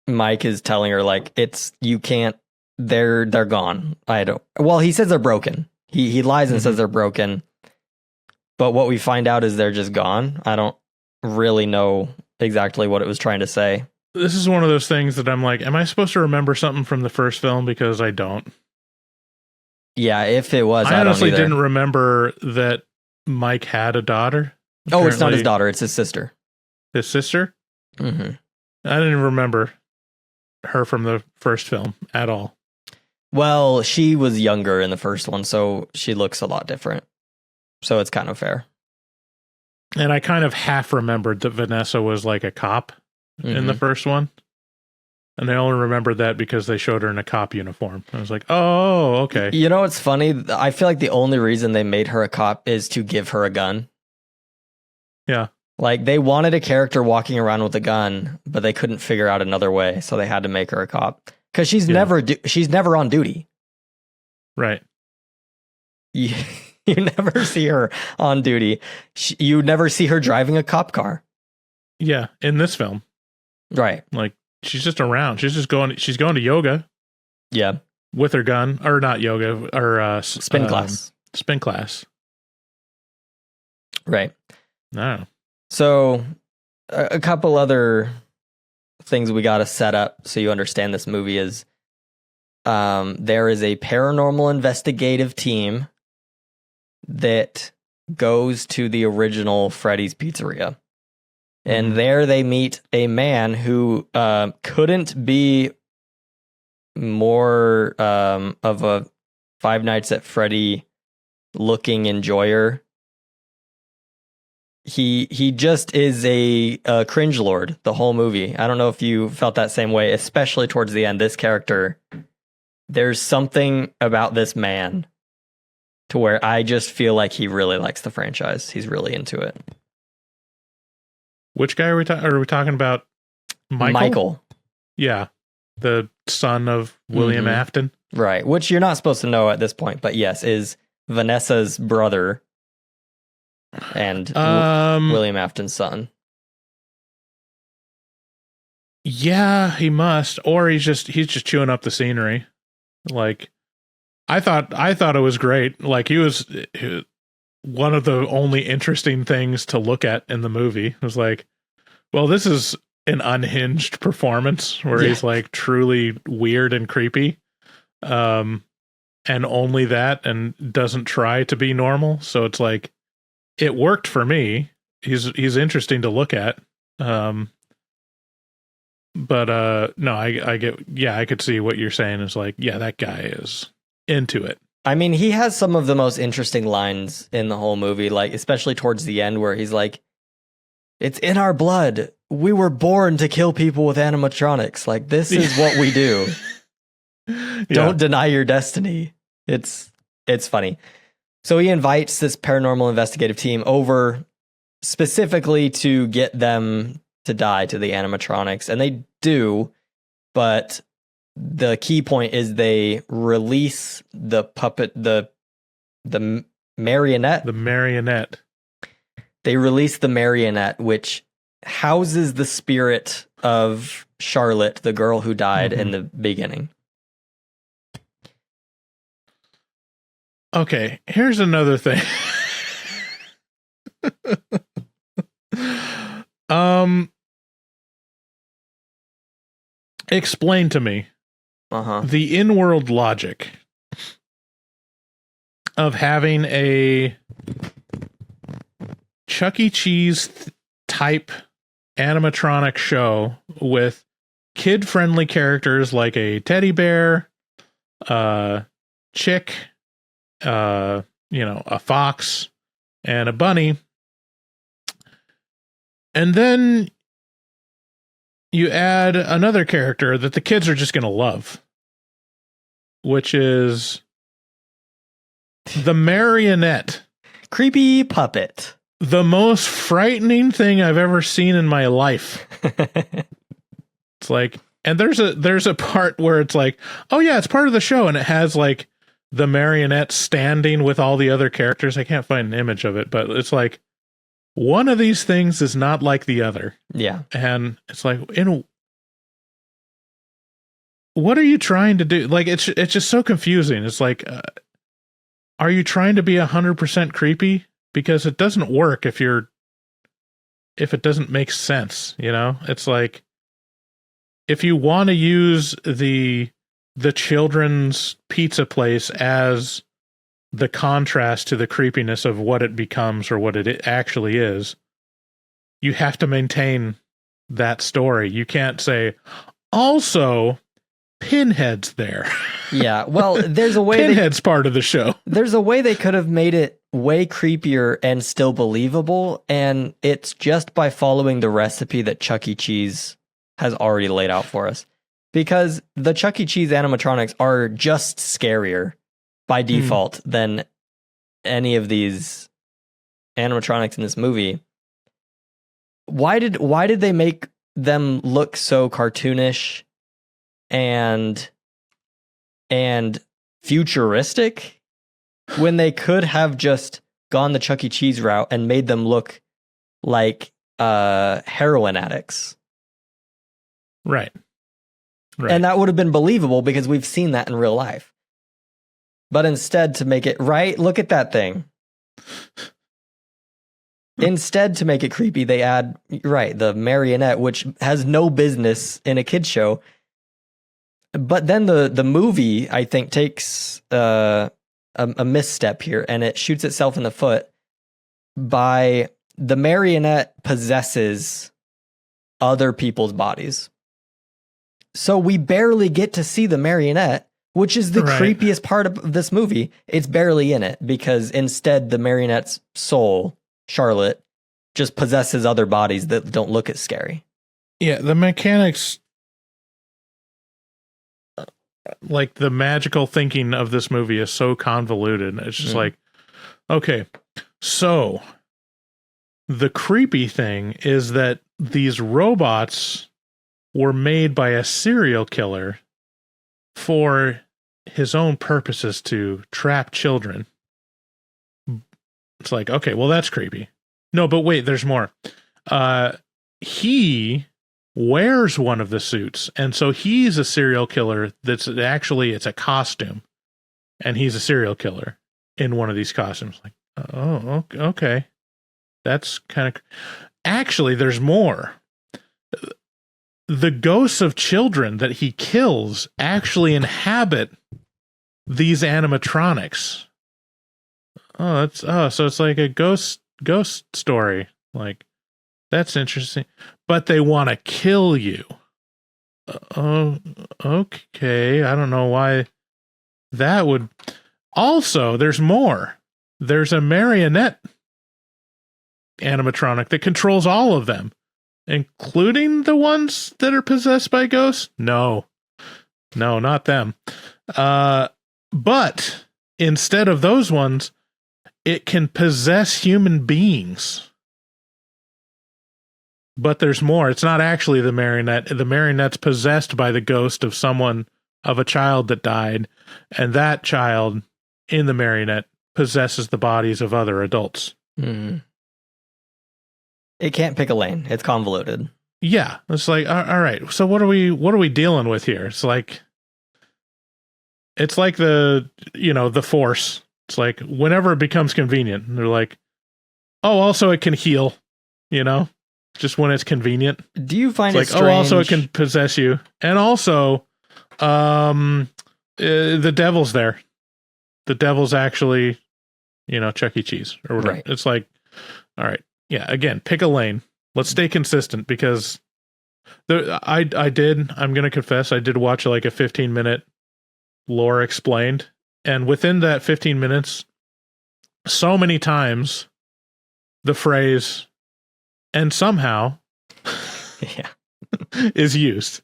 Speaker 1: Mike is telling her, like, you can't, they're gone. He says they're broken. He lies and says they're broken. But what we find out is they're just gone. I don't really know exactly what it was trying to say.
Speaker 8: This is one of those things that I'm like, am I supposed to remember something from the first film? Because I don't.
Speaker 1: Yeah, if it was,
Speaker 8: I honestly didn't remember that Mike had a daughter.
Speaker 1: Oh, it's not his
Speaker 8: Apparently-
Speaker 1: daughter. It's his sister.
Speaker 8: His sister?
Speaker 1: Mm-hmm.
Speaker 8: I didn't even remember her from the first film at all.
Speaker 1: Well, she was younger in the first one, so she looks a lot different. So it's kind of fair.
Speaker 8: And I kind of half remembered that Vanessa was like a cop in the first one. And I only remembered that because they showed her in a cop uniform. I was like, oh, okay.
Speaker 1: You know what's funny? I feel like the only reason they made her a cop is to give her a gun.
Speaker 8: Yeah.
Speaker 1: Like, they wanted a character walking around with a gun, but they couldn't figure out another way, so they had to make her a cop. Because she's never on duty.
Speaker 8: Right.
Speaker 1: You never see her on duty. You never see her driving a cop car.
Speaker 8: Yeah. In this film.
Speaker 1: Right.
Speaker 8: Like, she's just around. She's going to yoga
Speaker 1: Yeah.
Speaker 8: with her gun. Or not yoga. Or
Speaker 1: Spin class.
Speaker 8: Spin class.
Speaker 1: Right.
Speaker 8: No.
Speaker 1: So, a couple other things we got to set up so you understand this movie is there is a paranormal investigative team that goes to the original Freddy's Pizzeria. And there they meet a man who couldn't be more of a Five Nights at Freddy looking enjoyer. He just is a cringe lord the whole movie. I don't know if you felt that same way, especially towards the end. This character, there's something about this man to where I just feel like he really likes the franchise. He's really into it.
Speaker 8: Which guy are we talking about? Michael? Yeah. The son of William Afton.
Speaker 1: Right. Which you're not supposed to know at this point, but yes, is Vanessa's brother and William Afton's son.
Speaker 8: Yeah, he must. Or he's just chewing up the scenery. Like, I thought it was great. Like, he was one of the only interesting things to look at in the movie. It was like, well, this is an unhinged performance where he's like truly weird and creepy. And only that, and doesn't try to be normal. So it's like, it worked for me. He's interesting to look at. But no, I get, I could see what you're saying is like, yeah, that guy is into it.
Speaker 1: I mean, he has some of the most interesting lines in the whole movie, like especially towards the end where he's like, it's in our blood. We were born to kill people with animatronics. Like, this is what we do. Don't deny your destiny. It's funny. So he invites this paranormal investigative team over specifically to get them to die to the animatronics. And they do, but the key point is they release the puppet, the marionette.
Speaker 8: The marionette.
Speaker 1: They release the marionette, which houses the spirit of Charlotte, the girl who died in the beginning.
Speaker 8: Okay, here's another thing. Explain to me the in-world logic of having a Chuck E. Cheese type animatronic show with kid-friendly characters like a teddy bear, chick, a fox, and a bunny. And then you add another character that the kids are just going to love, which is the marionette.
Speaker 1: Creepy puppet.
Speaker 8: The most frightening thing I've ever seen in my life. It's like, and there's a part where it's like, oh yeah, it's part of the show, and it has like the marionette standing with all the other characters. I can't find an image of it, but it's like one of these things is not like the other.
Speaker 1: Yeah.
Speaker 8: And it's like, what are you trying to do? Like, it's just so confusing. It's like, are you trying to be 100% creepy? Because it doesn't work if it doesn't make sense, you know? It's like, if you want to use the children's pizza place as the contrast to the creepiness of what it becomes or what it actually is, you have to maintain that story. You can't say, also, Pinhead's there.
Speaker 1: Yeah, well, there's a way
Speaker 8: Pinhead's part of the show.
Speaker 1: There's a way they could have made it way creepier and still believable, and it's just by following the recipe that Chuck E. Cheese has already laid out for us. Because the Chuck E. Cheese animatronics are just scarier by default than any of these animatronics in this movie. Why did they make them look so cartoonish and futuristic when they could have just gone the Chuck E. Cheese route and made them look like heroin addicts?
Speaker 8: Right.
Speaker 1: And that would have been believable because we've seen that in real life. But instead, to make it right, look at that thing. Instead, to make it creepy, they add, the marionette, which has no business in a kid's show. But then the movie, I think, takes a misstep here, and it shoots itself in the foot by the marionette possesses other people's bodies. So we barely get to see the marionette, which is the creepiest part of this movie. It's barely in it because instead the marionette's soul, Charlotte, just possesses other bodies that don't look as scary.
Speaker 8: Yeah, the mechanics, like the magical thinking of this movie is so convoluted. It's just like, okay, so the creepy thing is that these robots were made by a serial killer for his own purposes to trap children. It's like, okay, well, that's creepy. No, but wait, there's more. He wears one of the suits, and so he's a serial killer that's actually, it's a costume, and he's a serial killer in one of these costumes. Like, oh, okay. That's kind of... Actually, there's more. The ghosts of children that he kills actually inhabit these animatronics. So it's like a ghost story. Like, that's interesting. But they want to kill you. Oh, okay. I don't know why that would. Also, there's more. There's a marionette animatronic that controls all of them. Including the ones that are possessed by ghosts? No, not them. But instead of those ones, it can possess human beings. But there's more. It's not actually the marionette. The marionette's possessed by the ghost of a child that died. And that child in the marionette possesses the bodies of other adults.
Speaker 1: Mm. It can't pick a lane. It's convoluted.
Speaker 8: Yeah. It's like, all right. So what are we dealing with here? It's like the Force. It's like whenever it becomes convenient, they're like, oh, also it can heal, just when it's convenient.
Speaker 1: Do you find
Speaker 8: it's
Speaker 1: it
Speaker 8: like,
Speaker 1: strange?
Speaker 8: Oh, also it can possess you. And also, the devil's there. The devil's actually, Chuck E. Cheese or whatever.
Speaker 1: Right.
Speaker 8: It's like, all right. Yeah, again, pick a lane. Let's stay consistent because I'm going to confess, I did watch like a 15-minute lore explained. And within that 15 minutes, so many times the phrase, and somehow, is used.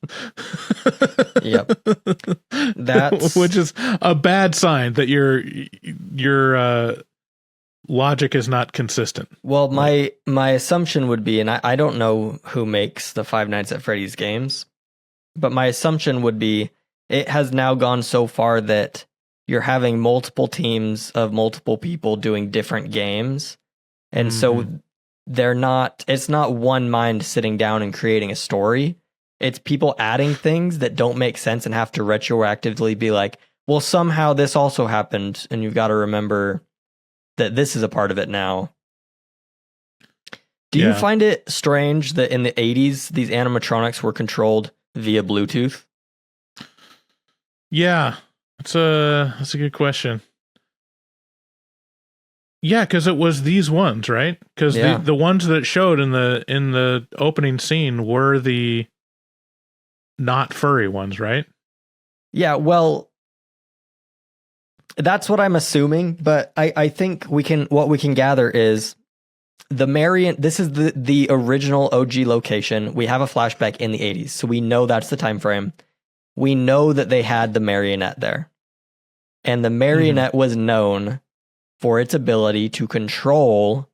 Speaker 1: Yep. That's...
Speaker 8: Which is a bad sign that your logic is not consistent.
Speaker 1: Well, my assumption would be, and I don't know who makes the Five Nights at Freddy's games, but my assumption would be it has now gone so far that you're having multiple teams of multiple people doing different games. And so it's not one mind sitting down and creating a story. It's people adding things that don't make sense and have to retroactively be like, well, somehow this also happened, and you've got to remember that this is a part of it now. Do you find it strange that in the 80s, these animatronics were controlled via Bluetooth?
Speaker 8: Yeah, that's a good question. Yeah, because it was these ones, right? Because the ones that showed in the opening scene were the not furry ones, right?
Speaker 1: Yeah, well, that's what I'm assuming, but I think what we can gather is this is the original OG location. We have a flashback in the 80s, so we know that's the time frame. We know that they had the marionette there. And the marionette was known for its ability to control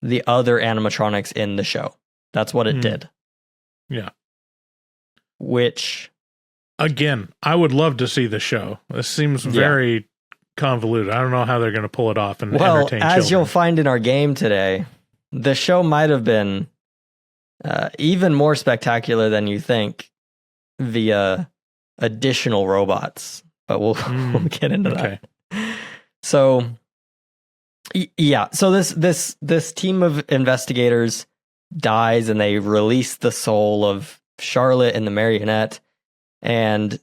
Speaker 1: the other animatronics in the show. That's what it did.
Speaker 8: Yeah.
Speaker 1: Which,
Speaker 8: again, I would love to see the show. This seems very convoluted. I don't know how they're going to pull it off and entertain children.
Speaker 1: As you'll find in our game today, the show might have been even more spectacular than you think via additional robots. But we'll get into that. So, yeah. So this team of investigators dies, and they release the soul of Charlotte and the marionette. And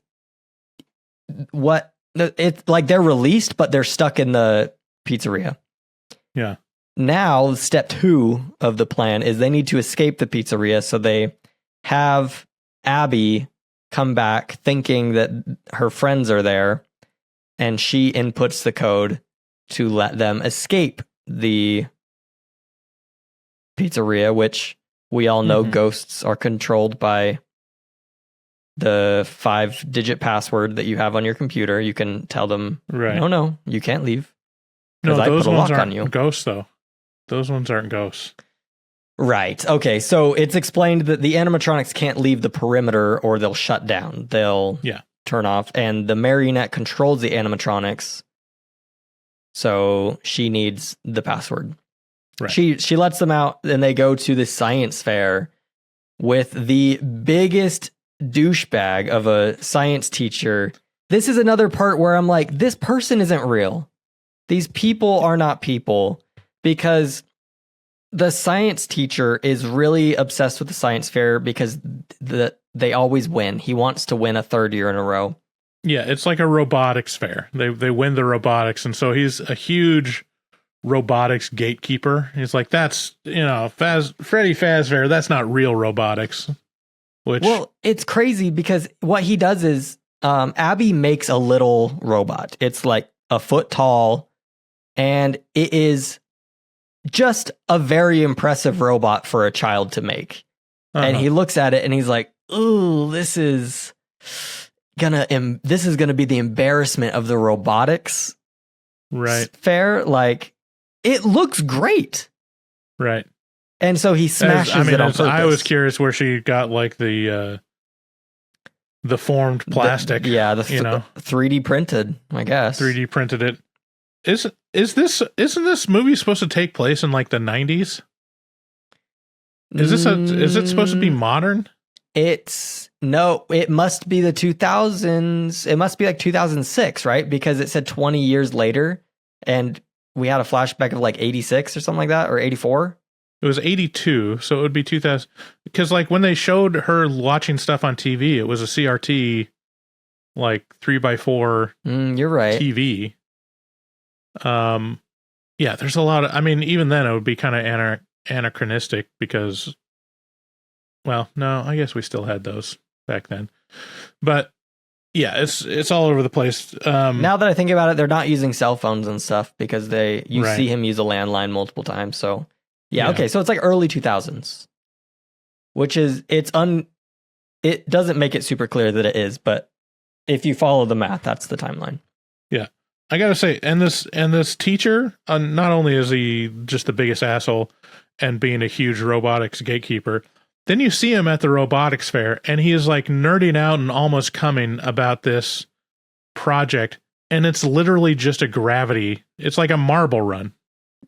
Speaker 1: it's like they're released, but they're stuck in the pizzeria.
Speaker 8: Yeah.
Speaker 1: Now, step 2 of the plan is they need to escape the pizzeria. So they have Abby come back thinking that her friends are there, and she inputs the code to let them escape the pizzeria, which we all know ghosts are controlled by the 5-digit password that you have on your computer. You can tell them, no, you can't leave.
Speaker 8: No,
Speaker 1: I
Speaker 8: those
Speaker 1: put a
Speaker 8: ones
Speaker 1: lock
Speaker 8: aren't
Speaker 1: on you.
Speaker 8: Ghosts, though. Those ones aren't ghosts.
Speaker 1: Right. Okay. So it's explained that the animatronics can't leave the perimeter or they'll shut down. They'll turn off. And the marionette controls the animatronics. So she needs the password. Right. She lets them out, and they go to the science fair with the biggest douchebag of a science teacher. This is another part where I'm like, this person isn't real. These people are not people, because the science teacher is really obsessed with the science fair because they always win. He wants to win a 3rd year in a row.
Speaker 8: Yeah, it's like a robotics fair. They win the robotics, and so he's a huge robotics gatekeeper. He's like, that's, Freddy Fazbear, that's not real robotics. Well,
Speaker 1: it's crazy because what he does is Abby makes a little robot. It's like a foot tall, and it is just a very impressive robot for a child to make. And he looks at it and he's like, "Ooh, this is gonna be the embarrassment of the robotics fair. Like, it looks great,
Speaker 8: right?"
Speaker 1: And so he smashes it on purpose.
Speaker 8: I was curious where she got like the formed plastic.
Speaker 1: The 3D printed, I guess.
Speaker 8: 3D printed it. Isn't this movie supposed to take place in like the 90s? Is it supposed to be modern?
Speaker 1: It must be the 2000s. It must be like 2006, right? Because it said 20 years later, and we had a flashback of like 86 or something like that, or 84.
Speaker 8: It was 82, so it would be 2000. Because like when they showed her watching stuff on TV, it was a CRT, like 3x4.
Speaker 1: You're right.
Speaker 8: TV. Yeah, there's a lot of, even then it would be kind of anachronistic because, well, no, I guess we still had those back then, but yeah, it's all over the place.
Speaker 1: Now that I think about it, they're not using cell phones and stuff because you see him use a landline multiple times. So yeah. Okay. So it's like early 2000s, which is, it doesn't make it super clear that it is, but if you follow the math, that's the timeline.
Speaker 8: Yeah. I gotta say, and this teacher, not only is he just the biggest asshole and being a huge robotics gatekeeper, then you see him at the robotics fair, and he is like nerding out and almost coming about this project, and it's literally just a gravity. It's like a marble run.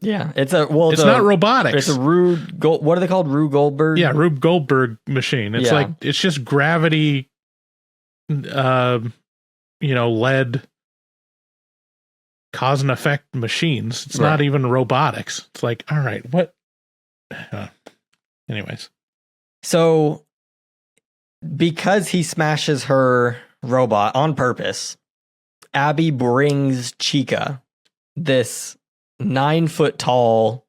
Speaker 1: Yeah, it's
Speaker 8: not robotics.
Speaker 1: It's a what are they called? Rube Goldberg.
Speaker 8: Yeah, Rube Goldberg machine. It's like it's just gravity, led cause and effect machines. It's not even robotics. It's like, all right, what? Anyways.
Speaker 1: So because he smashes her robot on purpose, Abby brings Chica, this 9-foot tall,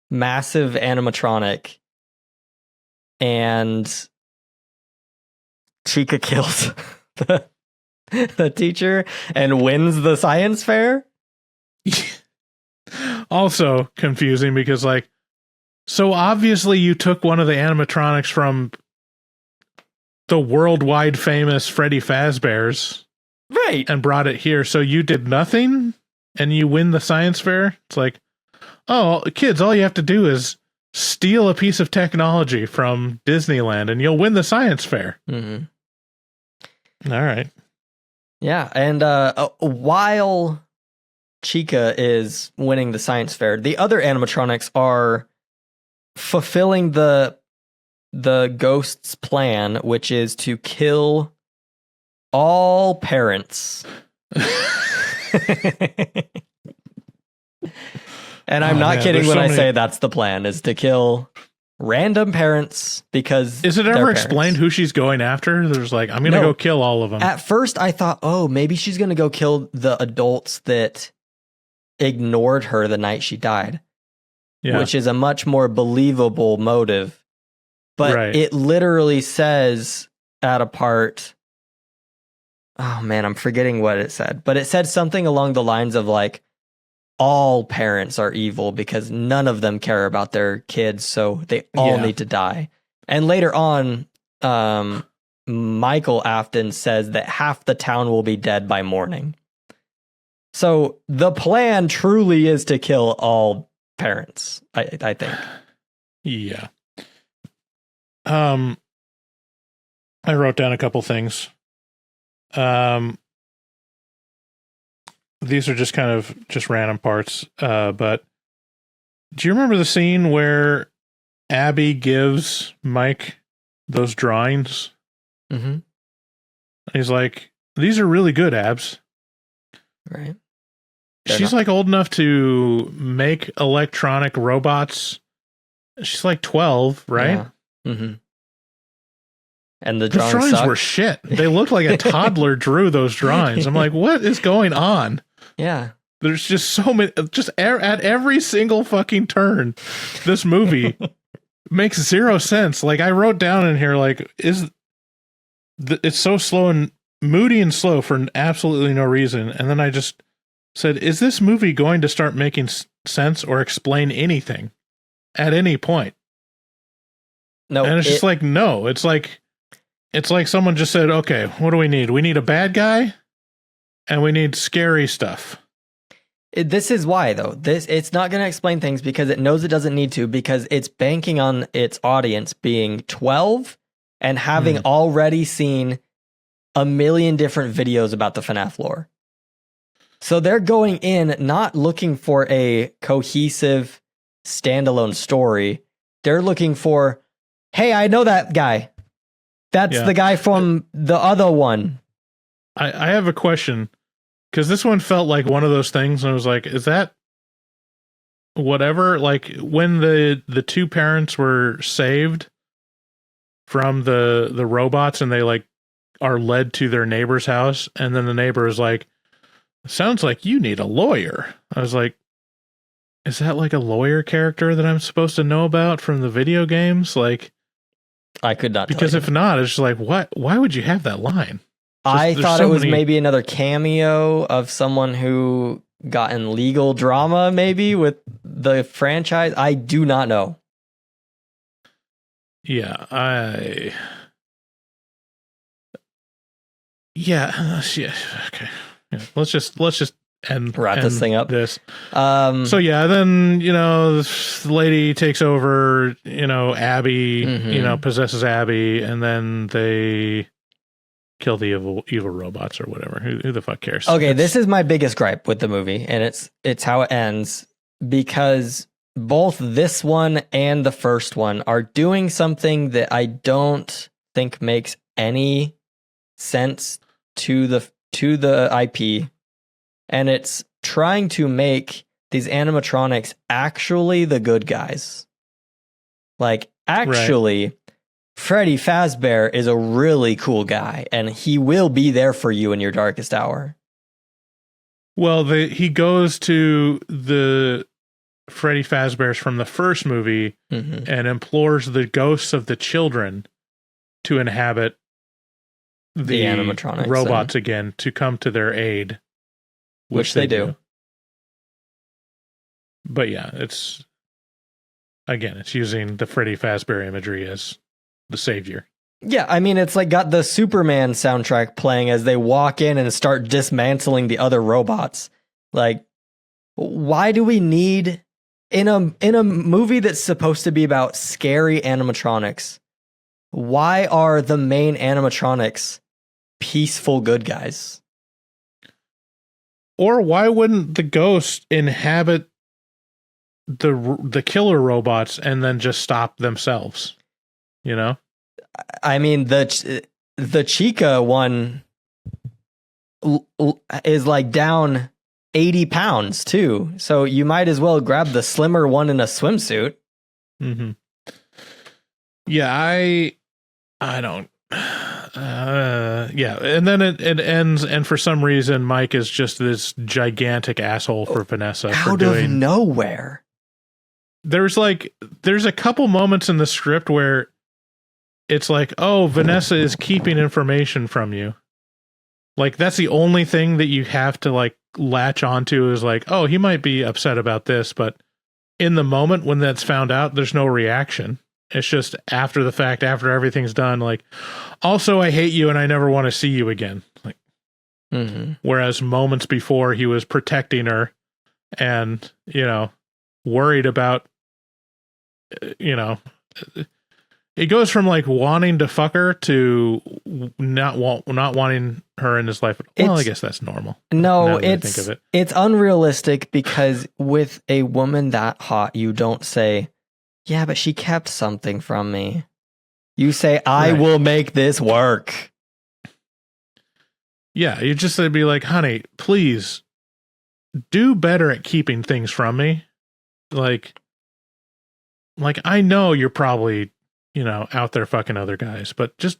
Speaker 1: massive animatronic, and Chica kills the teacher and wins the science fair.
Speaker 8: Also confusing because, like, so obviously you took one of the animatronics from the worldwide famous Freddy Fazbear's,
Speaker 1: Right.
Speaker 8: and brought it here. So you did nothing and you win the science fair. It's like, oh, kids, all you have to do is steal a piece of technology from Disneyland and you'll win the science fair.
Speaker 1: Mm-hmm.
Speaker 8: All right.
Speaker 1: Yeah. And while Chica is winning the science fair, the other animatronics are fulfilling the ghost's plan, which is to kill all parents. And I'm not kidding when I say that's the plan, is to kill random parents because
Speaker 8: is it ever explained who she's going after? There's like, I'm going to go kill all of them.
Speaker 1: At first I thought, oh, maybe she's going to go kill the adults that ignored her the night she died, which is a much more believable motive. But it literally says at a part, oh man, I'm forgetting what it said, but it said something along the lines of like, all parents are evil because none of them care about their kids, so they all need to die. And later on, Michael Afton says that half the town will be dead by morning. So the plan truly is to kill all parents, I think.
Speaker 8: Yeah. I wrote down a couple things. These are just kind of just random parts. But do you remember the scene where Abby gives Mike those drawings?
Speaker 1: Mm-hmm.
Speaker 8: He's like, these are really good, Abs.
Speaker 1: Right.
Speaker 8: She's like old enough to make electronic robots. She's like 12, right?
Speaker 1: Yeah. Mm-hmm. And the
Speaker 8: drawings
Speaker 1: sucked.
Speaker 8: Were shit. They looked like a toddler drew those drawings. I'm like, what is going on?
Speaker 1: Yeah.
Speaker 8: There's just so many, just at every single fucking turn, this movie makes zero sense. Like I wrote down in here, like, it's so slow and moody and slow for absolutely no reason. And then I just said, is this movie going to start making sense or explain anything at any point?
Speaker 1: No.
Speaker 8: And it's just like, no, it's like someone just said, okay, what do we need? We need a bad guy and we need scary stuff.
Speaker 1: This is why, though. It's not going to explain things because it knows it doesn't need to, because it's banking on its audience being 12 and having already seen a million different videos about the FNAF lore. So they're going in not looking for a cohesive standalone story. They're looking for, hey, I know that guy. That's the guy from the other one.
Speaker 8: I have a question, because this one felt like one of those things, and I was like, is that whatever? Like, when the two parents were saved from the robots, and they, like, are led to their neighbor's house, and then the neighbor is like, sounds like you need a lawyer. I was like, is that, like, a lawyer character that I'm supposed to know about from the video games? Like,
Speaker 1: I could not,
Speaker 8: because if not, it's just like, what? Why would you have that line?
Speaker 1: I thought it was maybe another cameo of someone who got in legal drama, maybe with the franchise. I do not know.
Speaker 8: Yeah, okay. Yeah, let's just
Speaker 1: wrap this thing up.
Speaker 8: So yeah, then this lady takes over. Abby, possesses Abby, and then they kill the evil robots or whatever. Who the fuck cares?
Speaker 1: Okay, this is my biggest gripe with the movie, and it's how it ends, because both this one and the first one are doing something that I don't think makes any sense to the IP, and it's trying to make these animatronics actually the good guys. Like, actually, Freddy Fazbear is a really cool guy, and he will be there for you in your darkest hour.
Speaker 8: Well, he goes to the Freddy Fazbear's from the first movie and implores the ghosts of the children to inhabit the
Speaker 1: animatronics
Speaker 8: robots again, to come to their aid.
Speaker 1: Which they do.
Speaker 8: But yeah, it's using the Freddy Fazbear imagery as the savior.
Speaker 1: Yeah, I mean, it's like got the Superman soundtrack playing as they walk in and start dismantling the other robots. Like, why do we need in a movie that's supposed to be about scary animatronics? Why are the main animatronics peaceful good guys?
Speaker 8: Or why wouldn't the ghosts inhabit the killer robots and then just stop themselves? You know?
Speaker 1: I mean, the Chica one is like down 80 pounds too. So you might as well grab the slimmer one in a swimsuit.
Speaker 8: Mm-hmm. Yeah, I don't. Yeah, and then it ends, and for some reason, Mike is just this gigantic asshole for Vanessa.
Speaker 1: Out of nowhere.
Speaker 8: There's a couple moments in the script where it's like, oh, Vanessa is keeping information from you. Like, that's the only thing that you have to like latch onto is like, oh, he might be upset about this, but in the moment when that's found out, there's no reaction. It's just after the fact, after everything's done, like, also, I hate you and I never want to see you again. Like, whereas moments before he was protecting her and, you know, worried about, you know, it goes from like wanting to fuck her to not wanting her in his life. Well, I guess that's normal.
Speaker 1: No, it's unrealistic because with a woman that hot, you don't say, yeah, but she kept something from me. You say, I will make this work.
Speaker 8: Yeah, you just be like, honey, please do better at keeping things from me. Like I know you're probably, you know, out there fucking other guys, but just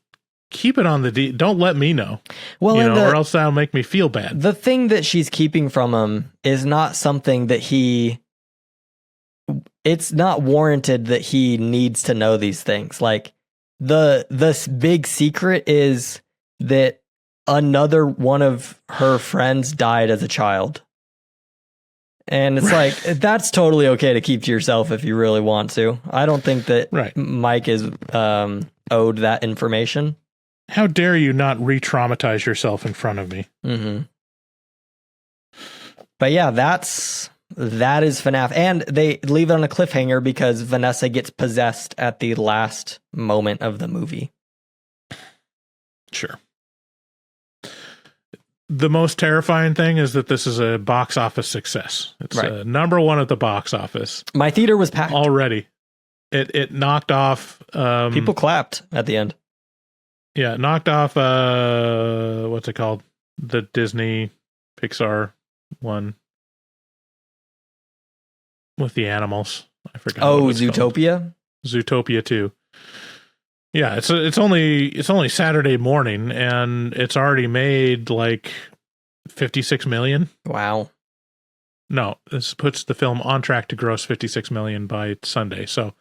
Speaker 8: keep it on the don't let me know. Well, you know, or else that'll make me feel bad.
Speaker 1: The thing that she's keeping from him is not something that it's not warranted that he needs to know these things. Like the big secret is that another one of her friends died as a child. And it's like, that's totally okay to keep to yourself if you really want to. I don't think that Mike is owed that information.
Speaker 8: How dare you not re-traumatize yourself in front of me?
Speaker 1: Mm-hmm. But yeah, that is FNAF. And they leave it on a cliffhanger because Vanessa gets possessed at the last moment of the movie.
Speaker 8: Sure. The most terrifying thing is that this is a box office success. It's number one at the box office.
Speaker 1: My theater was packed
Speaker 8: already. It knocked off.
Speaker 1: People clapped at the end.
Speaker 8: Yeah, knocked off. What's it called? The Disney Pixar one with the animals. I forgot.
Speaker 1: Oh, Zootopia.
Speaker 8: Zootopia 2. Yeah, it's only Saturday morning, and it's already made like 56 million.
Speaker 1: Wow.
Speaker 8: No, this puts the film on track to gross 56 million by Sunday. So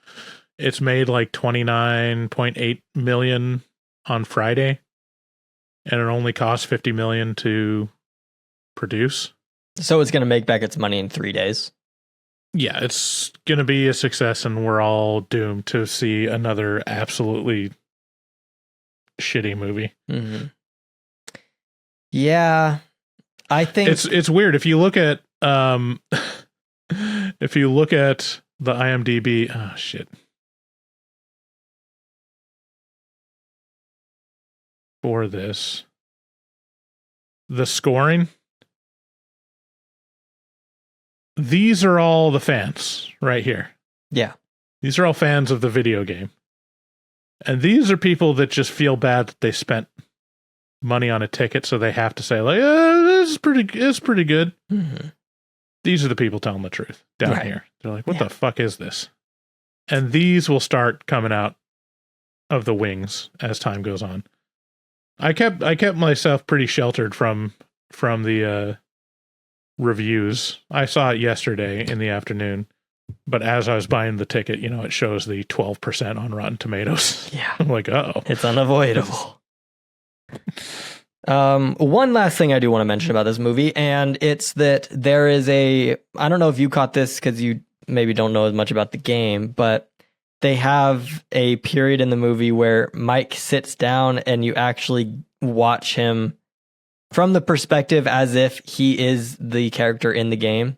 Speaker 8: it's made like 29.8 million on Friday, and it only cost 50 million to produce.
Speaker 1: So it's going to make back its money in 3 days.
Speaker 8: Yeah, it's going to be a success, and we're all doomed to see another absolutely shitty movie.
Speaker 1: Mm-hmm. Yeah, I think
Speaker 8: it's weird if you look at the IMDb. Oh shit! For this, the scoring. These are all the fans right here.
Speaker 1: Yeah.
Speaker 8: These are all fans of the video game. And these are people that just feel bad that they spent money on a ticket, so they have to say, like, it's pretty good.
Speaker 1: Mm-hmm.
Speaker 8: These are the people telling the truth down here. They're like, what the fuck is this? And these will start coming out of the wings as time goes on. I kept myself pretty sheltered from the reviews. I saw it yesterday in the afternoon, but as I was buying the ticket, it shows the 12% on Rotten Tomatoes.
Speaker 1: Yeah.
Speaker 8: I'm like, oh,
Speaker 1: it's unavoidable. One last thing I do want to mention about this movie, and it's that there is I don't know if you caught this because you maybe don't know as much about the game, but they have a period in the movie where Mike sits down and you actually watch him from the perspective as if he is the character in the game.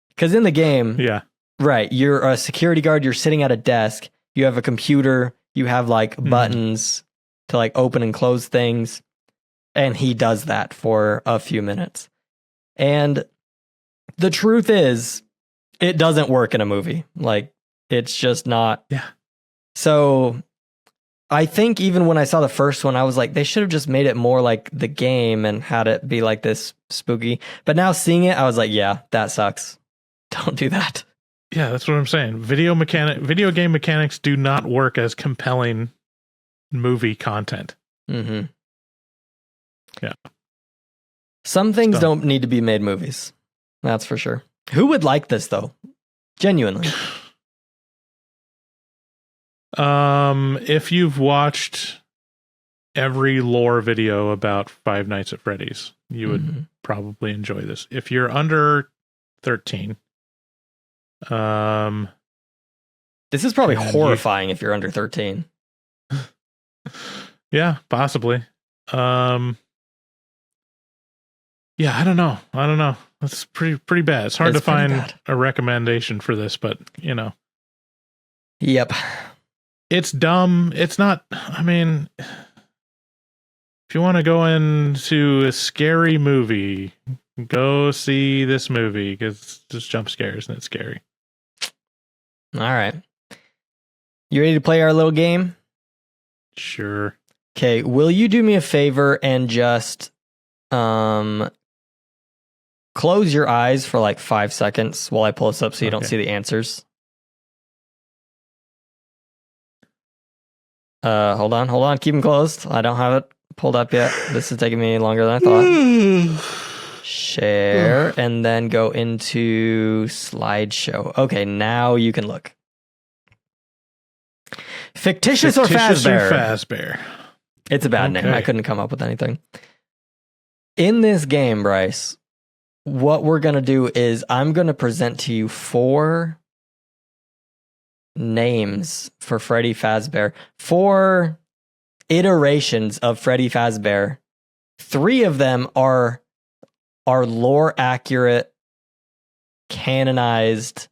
Speaker 1: Because in the game,
Speaker 8: yeah,
Speaker 1: right, you're a security guard, you're sitting at a desk, you have a computer, you have like buttons to like open and close things. And he does that for a few minutes. And the truth is, it doesn't work in a movie. Like, it's just not.
Speaker 8: Yeah.
Speaker 1: So I think even when I saw the first one, I was like, they should have just made it more like the game and had it be like this spooky. But now seeing it, I was like, yeah, that sucks. Don't do that.
Speaker 8: Yeah, that's what I'm saying. Video game mechanics do not work as compelling movie content.
Speaker 1: Mm-hmm.
Speaker 8: Yeah.
Speaker 1: Some things don't need to be made movies. That's for sure. Who would like this though? Genuinely.
Speaker 8: If you've watched every lore video about Five Nights at Freddy's, you would probably enjoy this. If you're under 13,
Speaker 1: this is probably horrifying if you're under 13.
Speaker 8: Yeah, possibly. Yeah, I don't know. That's pretty bad. It's hard to find a recommendation for this, but
Speaker 1: Yep.
Speaker 8: It's dumb. It's not, if you want to go into a scary movie, go see this movie because it's just jump scares and it's scary.
Speaker 1: All right. You ready to play our little game?
Speaker 8: Sure.
Speaker 1: Okay, will you do me a favor and just close your eyes for like 5 seconds while I pull this up so you don't see the answers? Hold on. Keep them closed. I don't have it pulled up yet. This is taking me longer than I thought. Share, and then go into slideshow. Okay, now you can look. Fictitious or Fazbear? It's a bad name. I couldn't come up with anything. In this game, Bryce, what we're going to do is I'm going to present to you 4 names for Freddy Fazbear. 4 iterations of Freddy Fazbear. 3 of them are lore accurate, canonized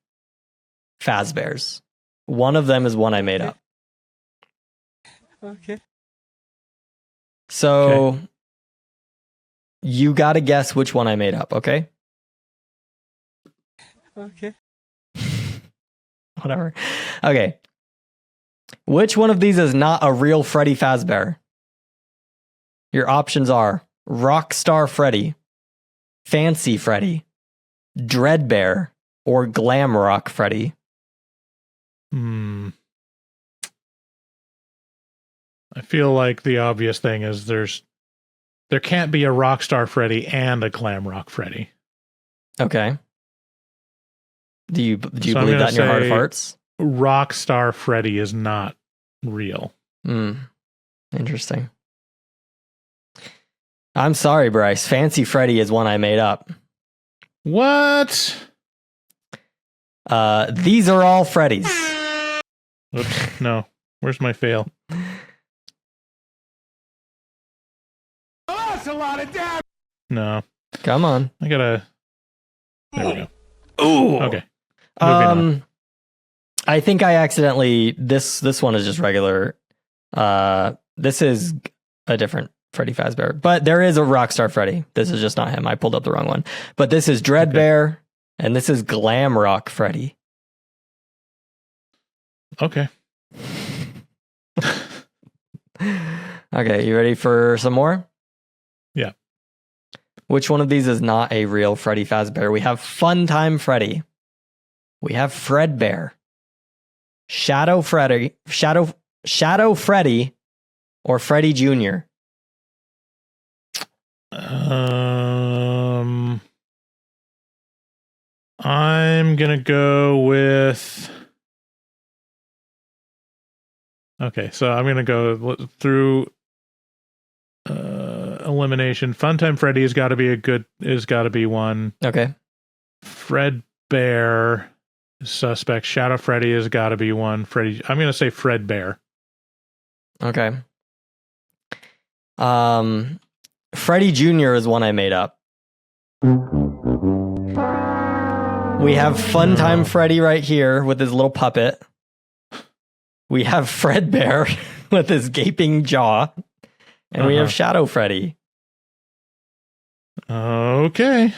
Speaker 1: Fazbears. One of them is one I made up.
Speaker 7: Okay.
Speaker 1: So you got to guess which one I made up, okay?
Speaker 7: Okay.
Speaker 1: Whatever. Okay. Which one of these is not a real Freddy Fazbear? Your options are Rockstar Freddy, Fancy Freddy, Dreadbear, or Glam Rock Freddy.
Speaker 8: I feel like the obvious thing is there can't be a Rockstar Freddy and a Glam Rock Freddy.
Speaker 1: Okay. Do you believe that in your heart of hearts?
Speaker 8: Rockstar Freddy is not real.
Speaker 1: Interesting. I'm sorry, Bryce. Fancy Freddy is one I made up.
Speaker 8: What?
Speaker 1: These are all Freddys.
Speaker 8: Oops, no. Where's my fail?
Speaker 2: That's a lot of damage.
Speaker 8: No.
Speaker 1: Come on.
Speaker 8: I gotta... There we go.
Speaker 1: Ooh.
Speaker 8: Okay. Moving on.
Speaker 1: I think I accidentally... This one is just regular. This is a different Freddy Fazbear. But there is a Rockstar Freddy. This is just not him. I pulled up the wrong one. But this is Dreadbear, and this is Glam Rock Freddy.
Speaker 8: Okay.
Speaker 1: Okay, you ready for some more?
Speaker 8: Yeah.
Speaker 1: Which one of these is not a real Freddy Fazbear? We have Funtime Freddy. We have Fredbear. Shadow Freddy, or Freddy Jr.
Speaker 8: I'm going to go with... Okay, so I'm going to go through elimination. Funtime Freddy has got to be one.
Speaker 1: Okay.
Speaker 8: Fred Bear suspect. Shadow Freddy has got to be one. I'm going to say Fred Bear.
Speaker 1: Okay. Freddy Jr. is one I made up. We have Funtime Freddy right here with his little puppet. We have Fred Bear with his gaping jaw. And we have Shadow Freddy.
Speaker 8: Okay.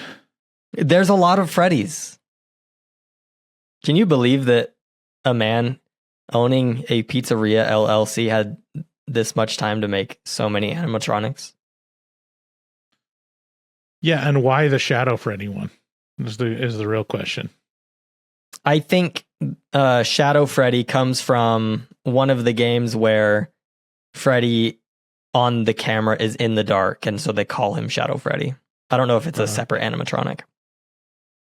Speaker 1: There's a lot of Freddys. Can you believe that a man owning a pizzeria LLC had this much time to make so many animatronics?
Speaker 8: Yeah, and why the Shadow Freddy one is the real question.
Speaker 1: I think Shadow Freddy comes from one of the games where Freddy on the camera is in the dark, and so they call him Shadow Freddy. I don't know if it's a separate animatronic.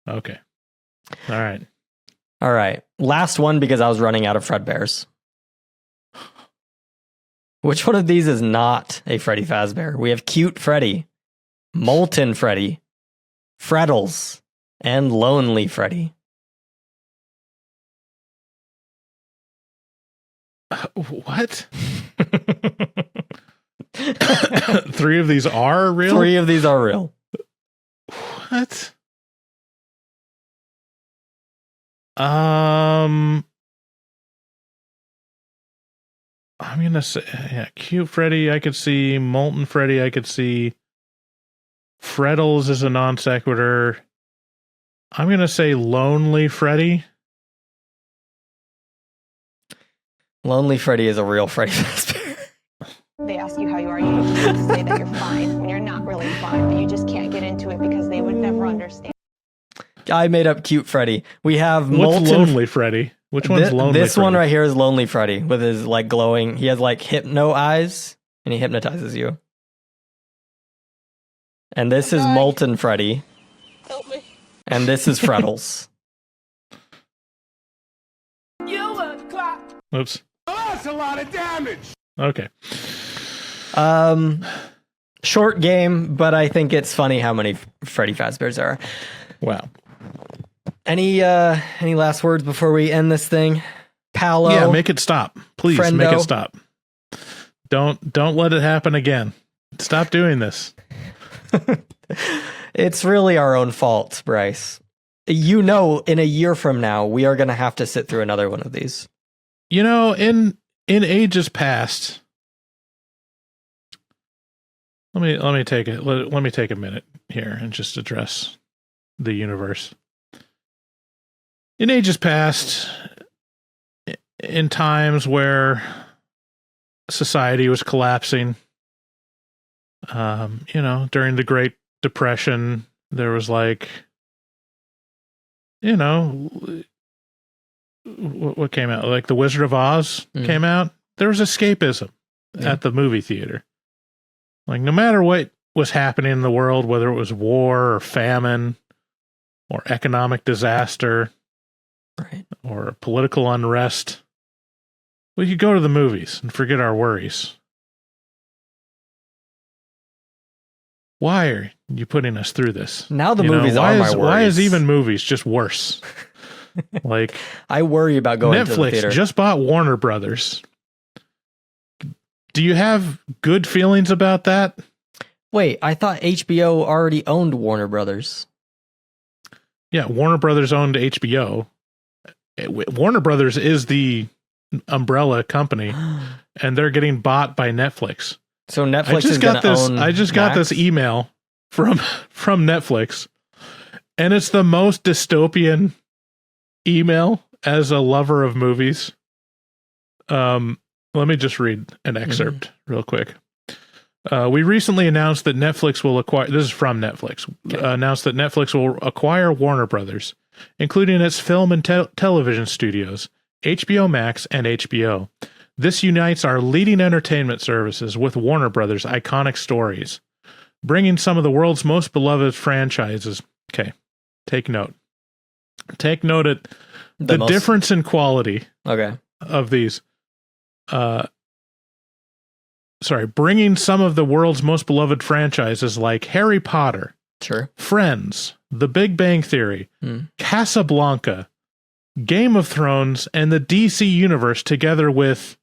Speaker 8: Okay. All right.
Speaker 1: Last one, because I was running out of Fred Bears. Which one of these is not a Freddy Fazbear? We have Cute Freddy, Molten Freddy, Freddles, and Lonely Freddy.
Speaker 8: What? 3 of these are real?
Speaker 1: 3 of these are real.
Speaker 8: What? I'm gonna say Cute Freddy. I could see Molten Freddy. I could see Freddles is a non sequitur. I'm gonna say Lonely Freddy.
Speaker 1: Lonely Freddy is a real Freddy Fazbear.
Speaker 7: They ask you how you are, you have to say that you're fine when you're not really fine, but you just can't get into it because they would never understand.
Speaker 1: I made up Cute Freddy. We have
Speaker 8: What's Lonely Freddy? Which one's Lonely
Speaker 1: This
Speaker 8: Freddy?
Speaker 1: one right here is Lonely Freddy with his like glowing. He has like hypno eyes and he hypnotizes you. And this is Molten Freddy.
Speaker 7: Help me.
Speaker 1: And this is Freddles.
Speaker 8: Oops.
Speaker 6: Oh, that's a lot of damage.
Speaker 8: Okay.
Speaker 1: Short game, but I think it's funny how many Freddy Fazbears there are.
Speaker 8: Wow.
Speaker 1: Any last words before we end this thing? Paolo?
Speaker 8: Yeah, make it stop. Please
Speaker 1: Friendo.
Speaker 8: Make it stop. Don't let it happen again. Stop doing this.
Speaker 1: It's really our own fault, Bryce. You know, in a year from now, we are going to have to sit through another one of these.
Speaker 8: You know, in ages past, let me take a minute here and just address the universe. In ages past, in times where society was collapsing, during the Great Depression, there was like, what came out? Like The Wizard of Oz came out. There was escapism at the movie theater. Like, no matter what was happening in the world, whether it was war or famine or economic disaster,
Speaker 1: right,
Speaker 8: or political unrest, we could go to the movies and forget our worries. Why are you putting us through this?
Speaker 1: Now the movies are my worries.
Speaker 8: Why is even movies just worse? Like,
Speaker 1: I worry about going to the theater.
Speaker 8: Netflix just bought Warner Brothers. Do you have good feelings about that?
Speaker 1: Wait, I thought HBO already owned Warner Brothers.
Speaker 8: Yeah, Warner Brothers owned HBO. Warner Brothers is the umbrella company, and they're getting bought by Netflix.
Speaker 1: So Netflix is going to own
Speaker 8: I just got this email from Netflix, and it's the most dystopian email as a lover of movies. Let me just read an excerpt real quick. We recently announced that Netflix will acquire, this is from Netflix, announced that Netflix will acquire Warner Brothers, including its film and television studios, HBO Max and HBO. This unites our leading entertainment services with Warner Brothers' iconic stories, bringing some of the world's most beloved franchises. Okay, take note. Take note at the difference in quality of these. Bringing some of the world's most beloved franchises like Harry Potter, Friends, The Big Bang Theory, Casablanca, Game of Thrones, and the DC Universe together with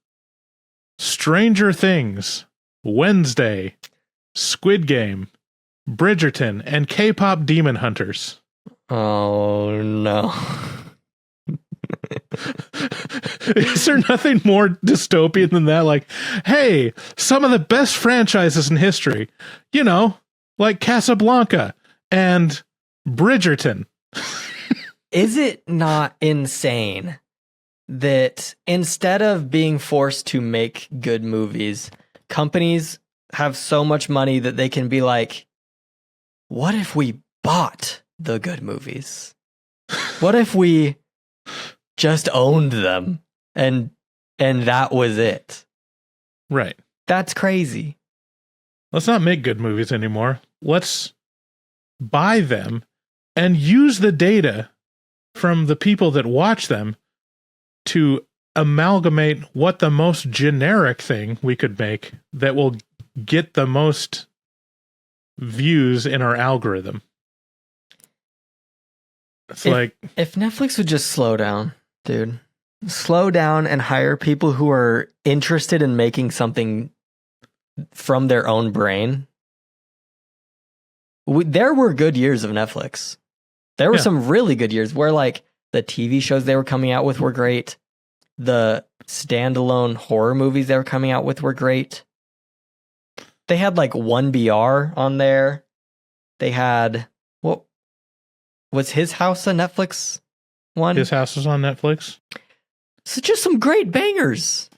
Speaker 8: Stranger Things, Wednesday, Squid Game, Bridgerton, and K-pop Demon Hunters.
Speaker 1: Oh, no.
Speaker 8: Is there nothing more dystopian than that? Like, hey, some of the best franchises in history, you know, like Casablanca and Bridgerton.
Speaker 1: Is it not insane that instead of being forced to make good movies, companies have so much money that they can be like, what if we bought the good movies? What if we just owned them and that was it?
Speaker 8: Right.
Speaker 1: That's crazy.
Speaker 8: Let's not make good movies anymore. Let's buy them and use the data from the people that watch them to amalgamate what the most generic thing we could make that will get the most views in our algorithm. It's
Speaker 1: if Netflix would just slow down, dude. Slow down and hire people who are interested in making something from their own brain. There were good years of Netflix. There were some really good years where like the TV shows they were coming out with were great. The standalone horror movies they were coming out with were great. They had like 1BR on there. They had, what was His House a Netflix one?
Speaker 8: His House was on Netflix.
Speaker 1: So just some great bangers.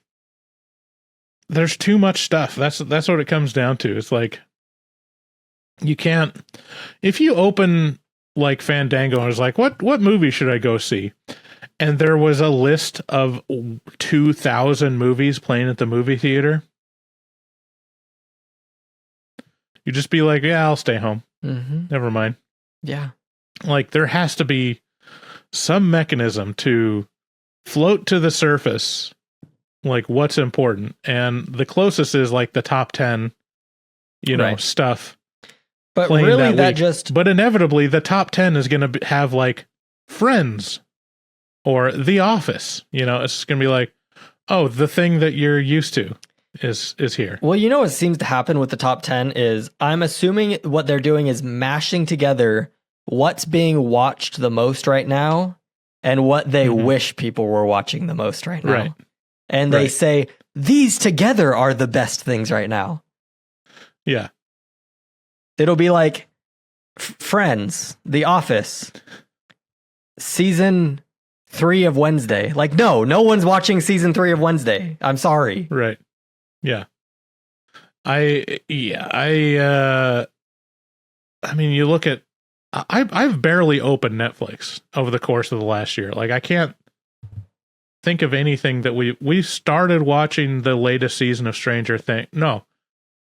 Speaker 8: There's too much stuff. That's what it comes down to. It's like, you can't, if you open like Fandango and it's like, what movie should I go see? And there was a list of 2,000 movies playing at the movie theater. You just be like, yeah, I'll stay home. Never mind.
Speaker 1: Yeah.
Speaker 8: Like there has to be some mechanism to float to the surface, like what's important. And the closest is like the top 10, stuff.
Speaker 1: But really
Speaker 8: But inevitably the top 10 is going to have like Friends or The Office. It's going to be like, oh, the thing that you're used to is here.
Speaker 1: Well, what seems to happen with the top 10 is I'm assuming what they're doing is mashing together what's being watched the most right now and what they wish people were watching the most right now.
Speaker 8: Right.
Speaker 1: And they say, these together are the best things right now.
Speaker 8: Yeah.
Speaker 1: It'll be like Friends, The Office, season 3 of Wednesday. Like, no one's watching season 3 of Wednesday. I'm sorry.
Speaker 8: Right. Yeah. I mean, you look at, I've barely opened Netflix over the course of the last year. Like, I can't think of anything that we started watching the latest season of Stranger Things. No,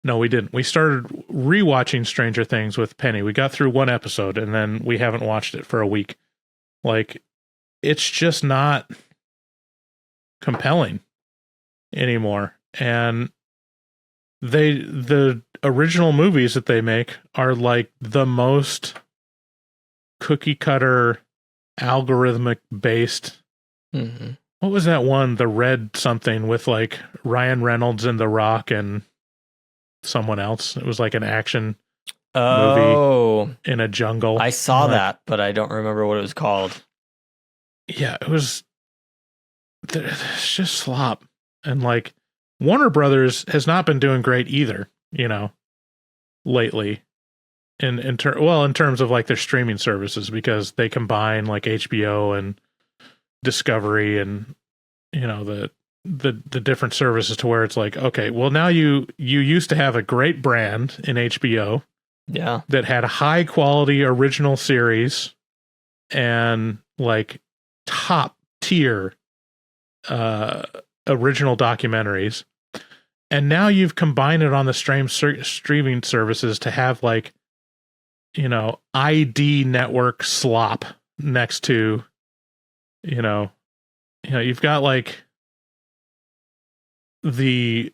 Speaker 8: we didn't. We started rewatching Stranger Things with Penny. We got through one episode and then we haven't watched it for a week. Like, it's just not compelling anymore. And the original movies that they make are like the most cookie cutter, algorithmic based. What was that one? The Red something with like Ryan Reynolds and The Rock and someone else. It was like an action movie in a jungle.
Speaker 1: I saw that, but I don't remember what it was called.
Speaker 8: Yeah, it's just slop. And like Warner Brothers has not been doing great either, lately. In terms of like their streaming services, because they combine like HBO and Discovery and the different services to where it's like, okay, well now you used to have a great brand in HBO that had a high quality original series and like top tier original documentaries, and now you've combined it on the streaming services to have like ID network slop next to, you've got like the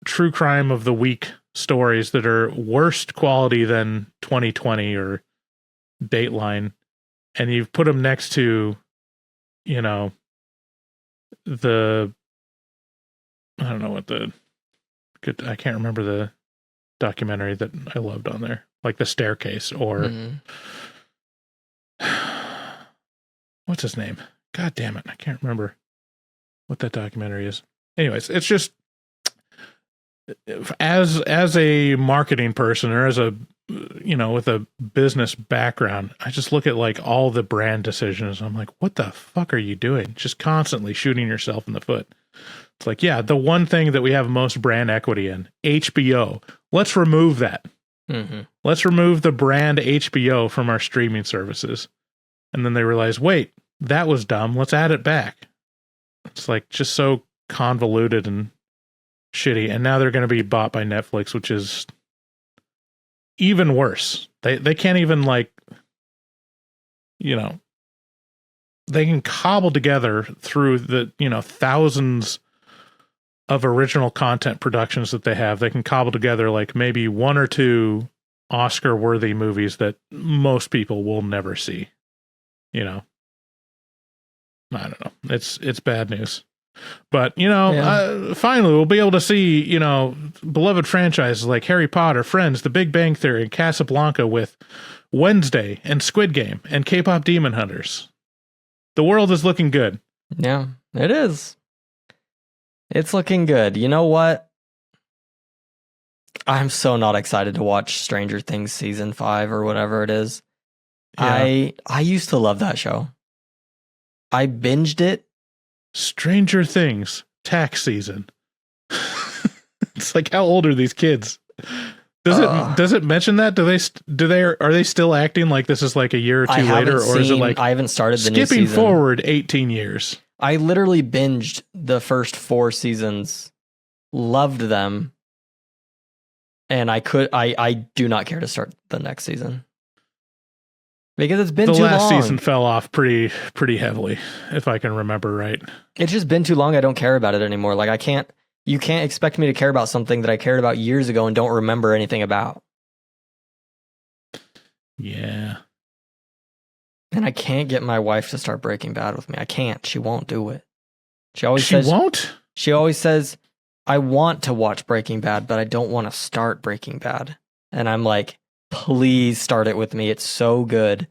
Speaker 8: true crime of the week stories that are worst quality than 2020 or Dateline, and you've put them next to, the, I don't know what I can't remember the documentary that I loved on there, like The Staircase or what's his name? God damn it. I can't remember what that documentary is. Anyways, it's just, as a marketing person or as a, with a business background, I just look at like all the brand decisions. I'm like, what the fuck are you doing? Just constantly shooting yourself in the foot. It's like, yeah, the one thing that we have most brand equity in, HBO. Let's remove that.
Speaker 1: Mm-hmm.
Speaker 8: Let's remove the brand HBO from our streaming services. And then they realize, wait, that was dumb. Let's add it back. It's like just so convoluted and shitty. And now they're going to be bought by Netflix, which is even worse. They can't even like, they can cobble together through the, thousands of original content productions that they have. They can cobble together like maybe one or two Oscar worthy movies that most people will never see. I don't know. It's bad news. But, finally we'll be able to see, beloved franchises like Harry Potter, Friends, The Big Bang Theory, and Casablanca with Wednesday and Squid Game and K-pop Demon Hunters. The world is looking good.
Speaker 1: Yeah, it is. It's looking good. You know what? I'm so not excited to watch Stranger Things season 5 or whatever it is. Yeah. I used to love that show. I binged it.
Speaker 8: Stranger Things tax season. It's like, how old are these kids? Does it mention that? Are they still acting like this is like a year or two later, or is it like
Speaker 1: I haven't started the new season.
Speaker 8: Skipping forward 18 years.
Speaker 1: I literally binged the first 4 seasons, loved them, and I do not care to start the next season. Because it's been too long.
Speaker 8: The last season fell off pretty heavily, if I can remember right.
Speaker 1: It's just been too long. I don't care about it anymore. Like you can't expect me to care about something that I cared about years ago and don't remember anything about.
Speaker 8: Yeah.
Speaker 1: And I can't get my wife to start Breaking Bad with me. I can't. She won't do it. She always says, I want to watch Breaking Bad, but I don't want to start Breaking Bad. And I'm like, please start it with me. It's so good.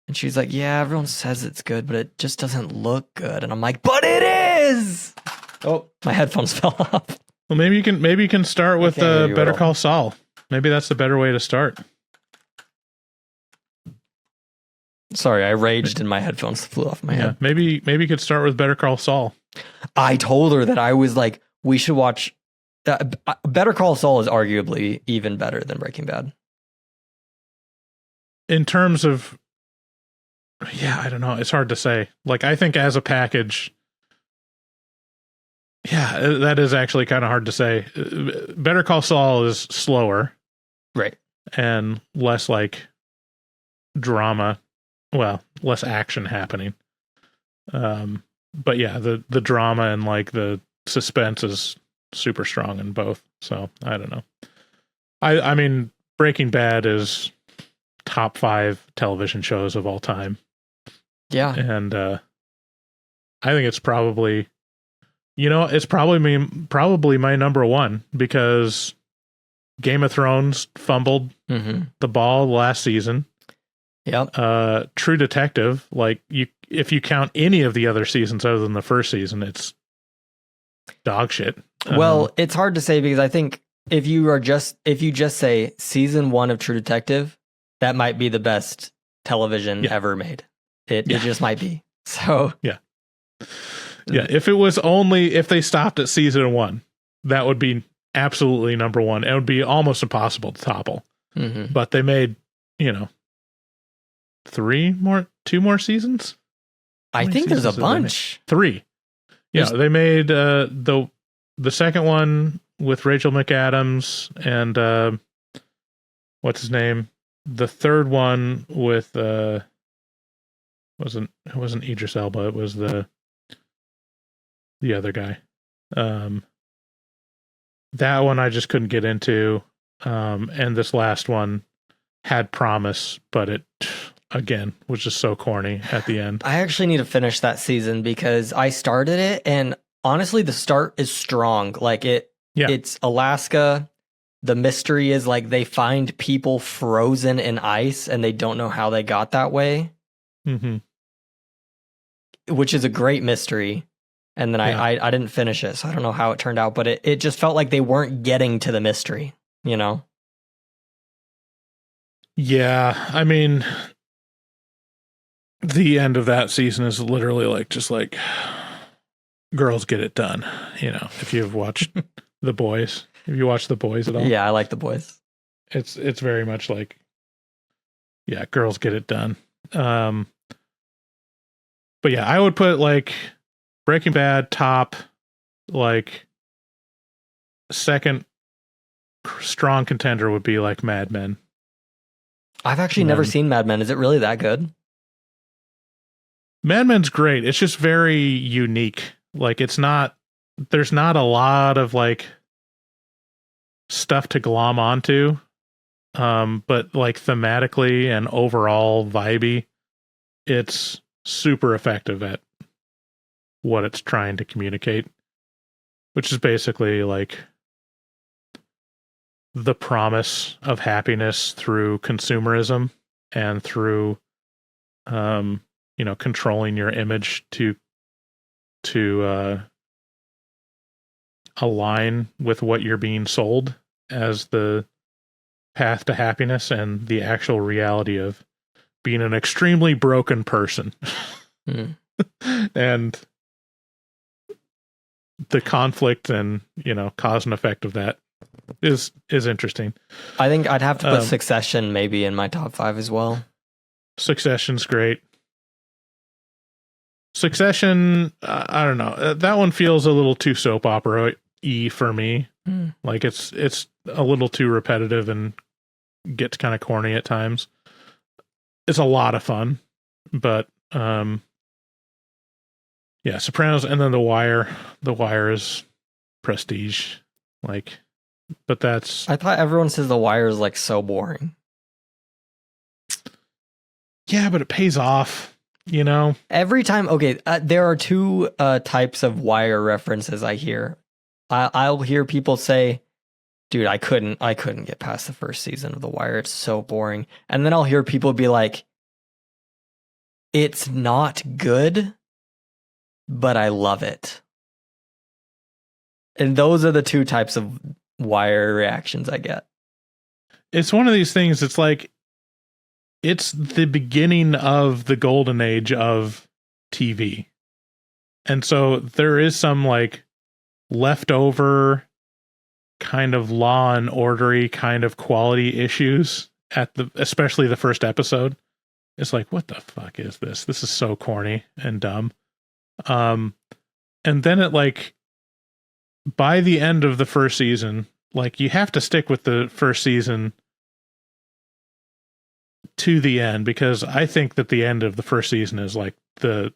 Speaker 1: And she's like, yeah, everyone says it's good, but it just doesn't look good. And I'm like, but it is. Oh, my headphones fell off.
Speaker 8: Well, maybe you can start with Better Call Saul. Maybe that's the better way to start.
Speaker 1: Sorry, I raged and my headphones flew off my head.
Speaker 8: Maybe you could start with Better Call Saul.
Speaker 1: I told her that I was like, we should watch. Better Call Saul is arguably even better than Breaking Bad.
Speaker 8: In terms of, I don't know. It's hard to say. Like, I think as a package, that is actually kind of hard to say. Better Call Saul is slower.
Speaker 1: Right.
Speaker 8: And less like drama. Well, less action happening. But yeah, the drama and like the suspense is super strong in both. So I don't know. I mean, Breaking Bad is top 5 television shows of all time.
Speaker 1: Yeah.
Speaker 8: And I think it's probably, it's probably my number 1 because Game of Thrones fumbled the ball last season.
Speaker 1: Yep.
Speaker 8: True Detective, like if you count any of the other seasons other than the first season, it's dog shit.
Speaker 1: Well, it's hard to say because I think if you just say season 1 of True Detective, that might be the best television ever made. It just might be. So
Speaker 8: yeah. If they stopped at season 1, that would be absolutely number 1. It would be almost impossible to topple.
Speaker 1: Mm-hmm.
Speaker 8: But they made, 2 more seasons.
Speaker 1: I think there's a bunch.
Speaker 8: 3. Yeah, they made the second one with Rachel McAdams and what's his name? The third one with It wasn't Idris Elba. It was the other guy. That one I just couldn't get into. And this last one had promise, but it again was just so corny at the end.
Speaker 1: I actually need to finish that season because I started it, and honestly, the start is strong. Like it's Alaska. The mystery is like they find people frozen in ice, and they don't know how they got that way.
Speaker 8: Mm-hmm.
Speaker 1: Which is a great mystery. And then I didn't finish it, so I don't know how it turned out, but it just felt like they weren't getting to the mystery, you know?
Speaker 8: Yeah, I mean, the end of that season is literally like, just like, girls get it done, you know, if you've watched The Boys. Have you watched The Boys at all?
Speaker 1: Yeah, I like The Boys.
Speaker 8: It's very much like, yeah, girls get it done. But yeah, I would put like Breaking Bad top, like second strong contender would be like Mad Men.
Speaker 1: I've actually never seen Mad Men. Is it really that good?
Speaker 8: Mad Men's great. It's just very unique. Like there's not a lot of like stuff to glom onto. But like thematically and overall vibey, it's super effective at what it's trying to communicate, which is basically like the promise of happiness through consumerism and through, controlling your image to align with what you're being sold as the path to happiness and the actual reality of being an extremely broken person. And the conflict and, cause and effect of that is interesting.
Speaker 1: I think I'd have to put Succession maybe in my top 5 as well.
Speaker 8: Succession's great. Succession, I don't know. That one feels a little too soap opera-y for me. Like it's a little too repetitive and gets kind of corny at times. It's a lot of fun, but yeah, Sopranos, and then The Wire. The Wire is prestige, like, but that's.
Speaker 1: I thought everyone says The Wire is like so boring.
Speaker 8: Yeah, but it pays off,
Speaker 1: Every time. Okay, there are two types of Wire references I hear. I'll hear people say, "Dude, I couldn't get past the first season of The Wire. It's so boring." And then I'll hear people be like, "It's not good, but I love it." And those are the two types of Wire reactions I get.
Speaker 8: It's one of these things. It's like, it's the beginning of the golden age of TV. And so there is some like leftover kind of law and ordery kind of quality issues especially the first episode. It's like, what the fuck is this? This is so corny and dumb. And then it like, by the end of the first season, like you have to stick with the first season to the end, because I think that the end of the first season is like the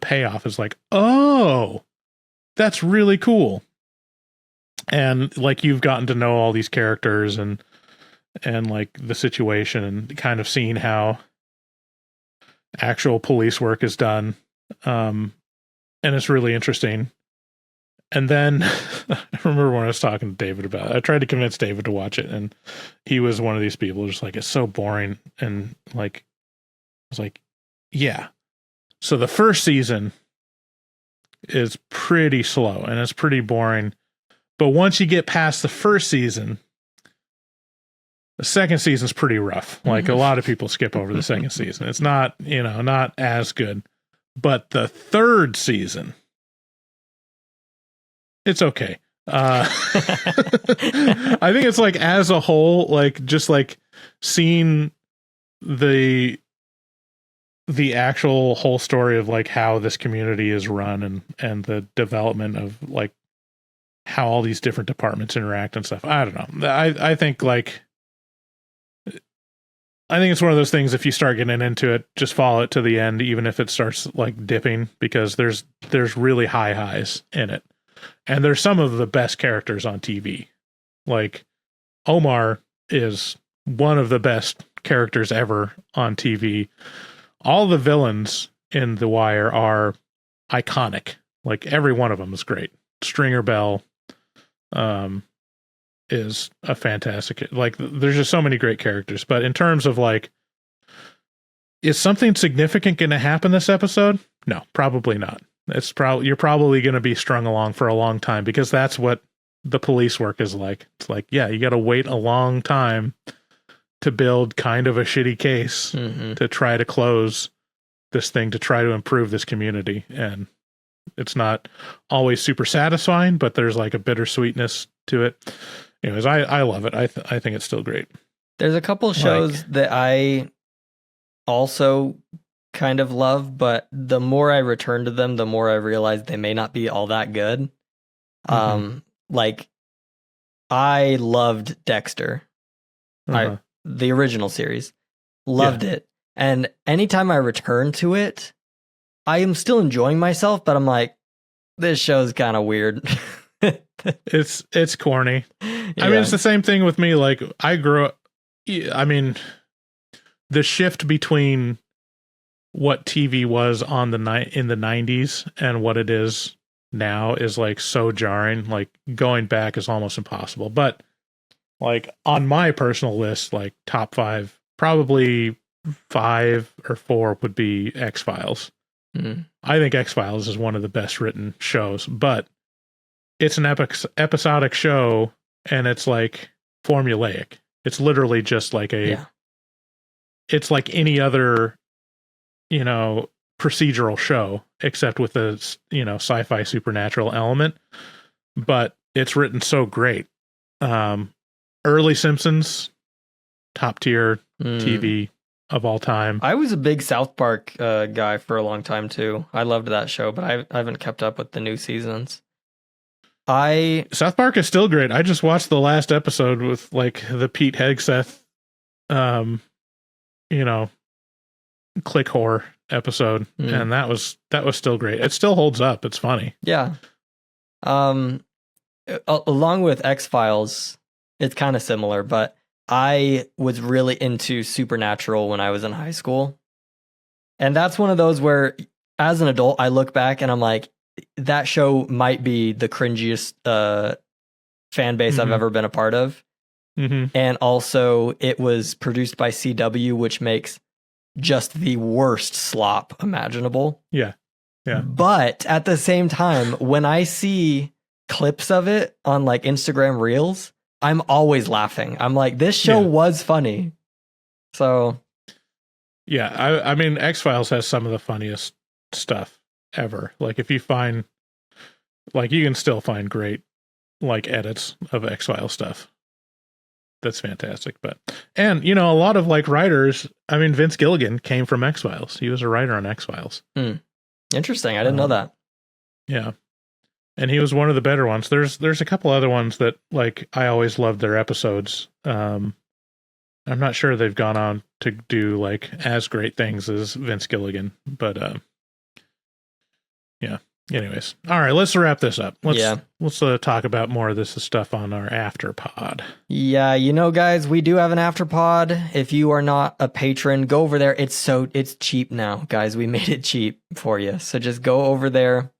Speaker 8: payoff is like, oh, that's really cool. And like, you've gotten to know all these characters and like the situation and kind of seeing how actual police work is done. And it's really interesting. And then I remember when I was talking to David about it, I tried to convince David to watch it, and he was one of these people just like, it's so boring. And like, I was like, yeah. So the first season is pretty slow and it's pretty boring. But once you get past the first season, the second season's pretty rough. Like a lot of people skip over the second season. It's not, not as good. But the third season, it's okay. I think it's like, as a whole, like just like seeing the actual whole story of like how this community is run and the development of like how all these different departments interact and stuff. I don't know. I think like I think it's one of those things, if you start getting into it, just follow it to the end, even if it starts like dipping, because there's really high highs in it. And there's some of the best characters on TV. Like Omar is one of the best characters ever on TV. All the villains in The Wire are iconic. Like every one of them is great. Stringer Bell is a fantastic, like there's just so many great characters. But in terms of like, is something significant going to happen this episode? No, probably not. You're probably going to be strung along for a long time, because that's what the police work is like. It's like, yeah, you got to wait a long time to build kind of a shitty case to try to close this thing, to try to improve this community. And it's not always super satisfying, but there's like a bittersweetness to it. Anyways, I love it. I think it's still great.
Speaker 1: There's a couple shows that I also kind of love, but the more I return to them, the more I realize they may not be all that good. Like I loved Dexter, the original series, loved it. And anytime I return to it, I am still enjoying myself, but I'm like, this show's kind of weird.
Speaker 8: It's corny. I mean, it's the same thing with me. Like I grew up, I mean, the shift between what TV was on in the 90s and what it is now is like so jarring. Like going back is almost impossible. But like on my personal list, like top 5, probably 5 or 4 would be X-Files. I think X-Files is one of the best written shows, but it's an episodic show, and it's like formulaic. It's literally just like it's like any other, procedural show, except with a, sci-fi supernatural element, but it's written so great. Early Simpsons, top tier TV of all time.
Speaker 1: I was a big South Park guy for a long time too. I loved that show, but I haven't kept up with the new seasons.
Speaker 8: South Park is still great. I just watched the last episode with like the Pete Hegseth, click whore episode, and that was still great. It still holds up. It's funny.
Speaker 1: Yeah. Along with X-Files, it's kind of similar, but I was really into Supernatural when I was in high school. And that's one of those where, as an adult, I look back and I'm like, that show might be the cringiest fan base I've ever been a part of. And also, it was produced by CW, which makes just the worst slop imaginable.
Speaker 8: Yeah.
Speaker 1: But at the same time, when I see clips of it on like Instagram Reels, I'm always laughing. I'm like, this show was funny. So,
Speaker 8: yeah, I mean, X-Files has some of the funniest stuff ever. Like, if you find, like, you can still find great, like, edits of X-Files stuff. That's fantastic. And, a lot of, like, writers, I mean, Vince Gilligan came from X-Files. He was a writer on X-Files.
Speaker 1: Interesting. I didn't know that.
Speaker 8: Yeah. And he was one of the better ones. There's a couple other ones that, like, I always loved their episodes. I'm not sure they've gone on to do, like, as great things as Vince Gilligan. But, yeah. Anyways. All right, let's wrap this up. Let's talk about more of this stuff on our after pod.
Speaker 1: Yeah, guys, we do have an after pod. If you are not a patron, go over there. It's cheap now, guys. We made it cheap for you. So just go over there.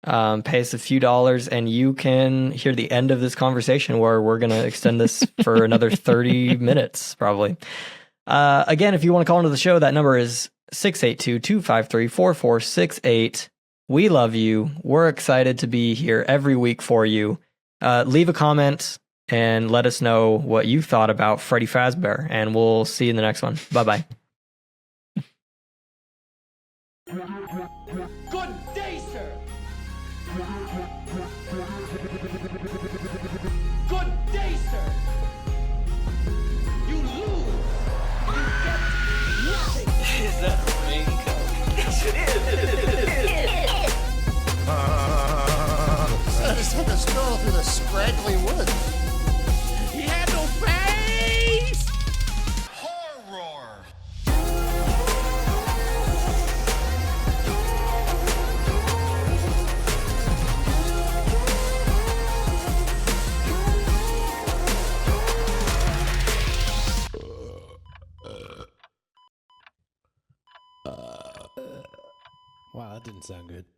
Speaker 1: Pay us a few dollars and you can hear the end of this conversation, where we're going to extend this for another 30 minutes, probably. Again, if you want to call into the show, that number is 682-253-4468. We love you. We're excited to be here every week for you. Leave a comment and let us know what you thought about Freddy Fazbear, and we'll see you in the next one. Bye-bye.
Speaker 2: Good day, sir. Good day, sir. You lose. You get nothing. Is that a raincoat? Yes, it is.
Speaker 9: I just took a stroll through the scraggly woods.
Speaker 2: He had no face.
Speaker 9: Horror!
Speaker 10: sound good.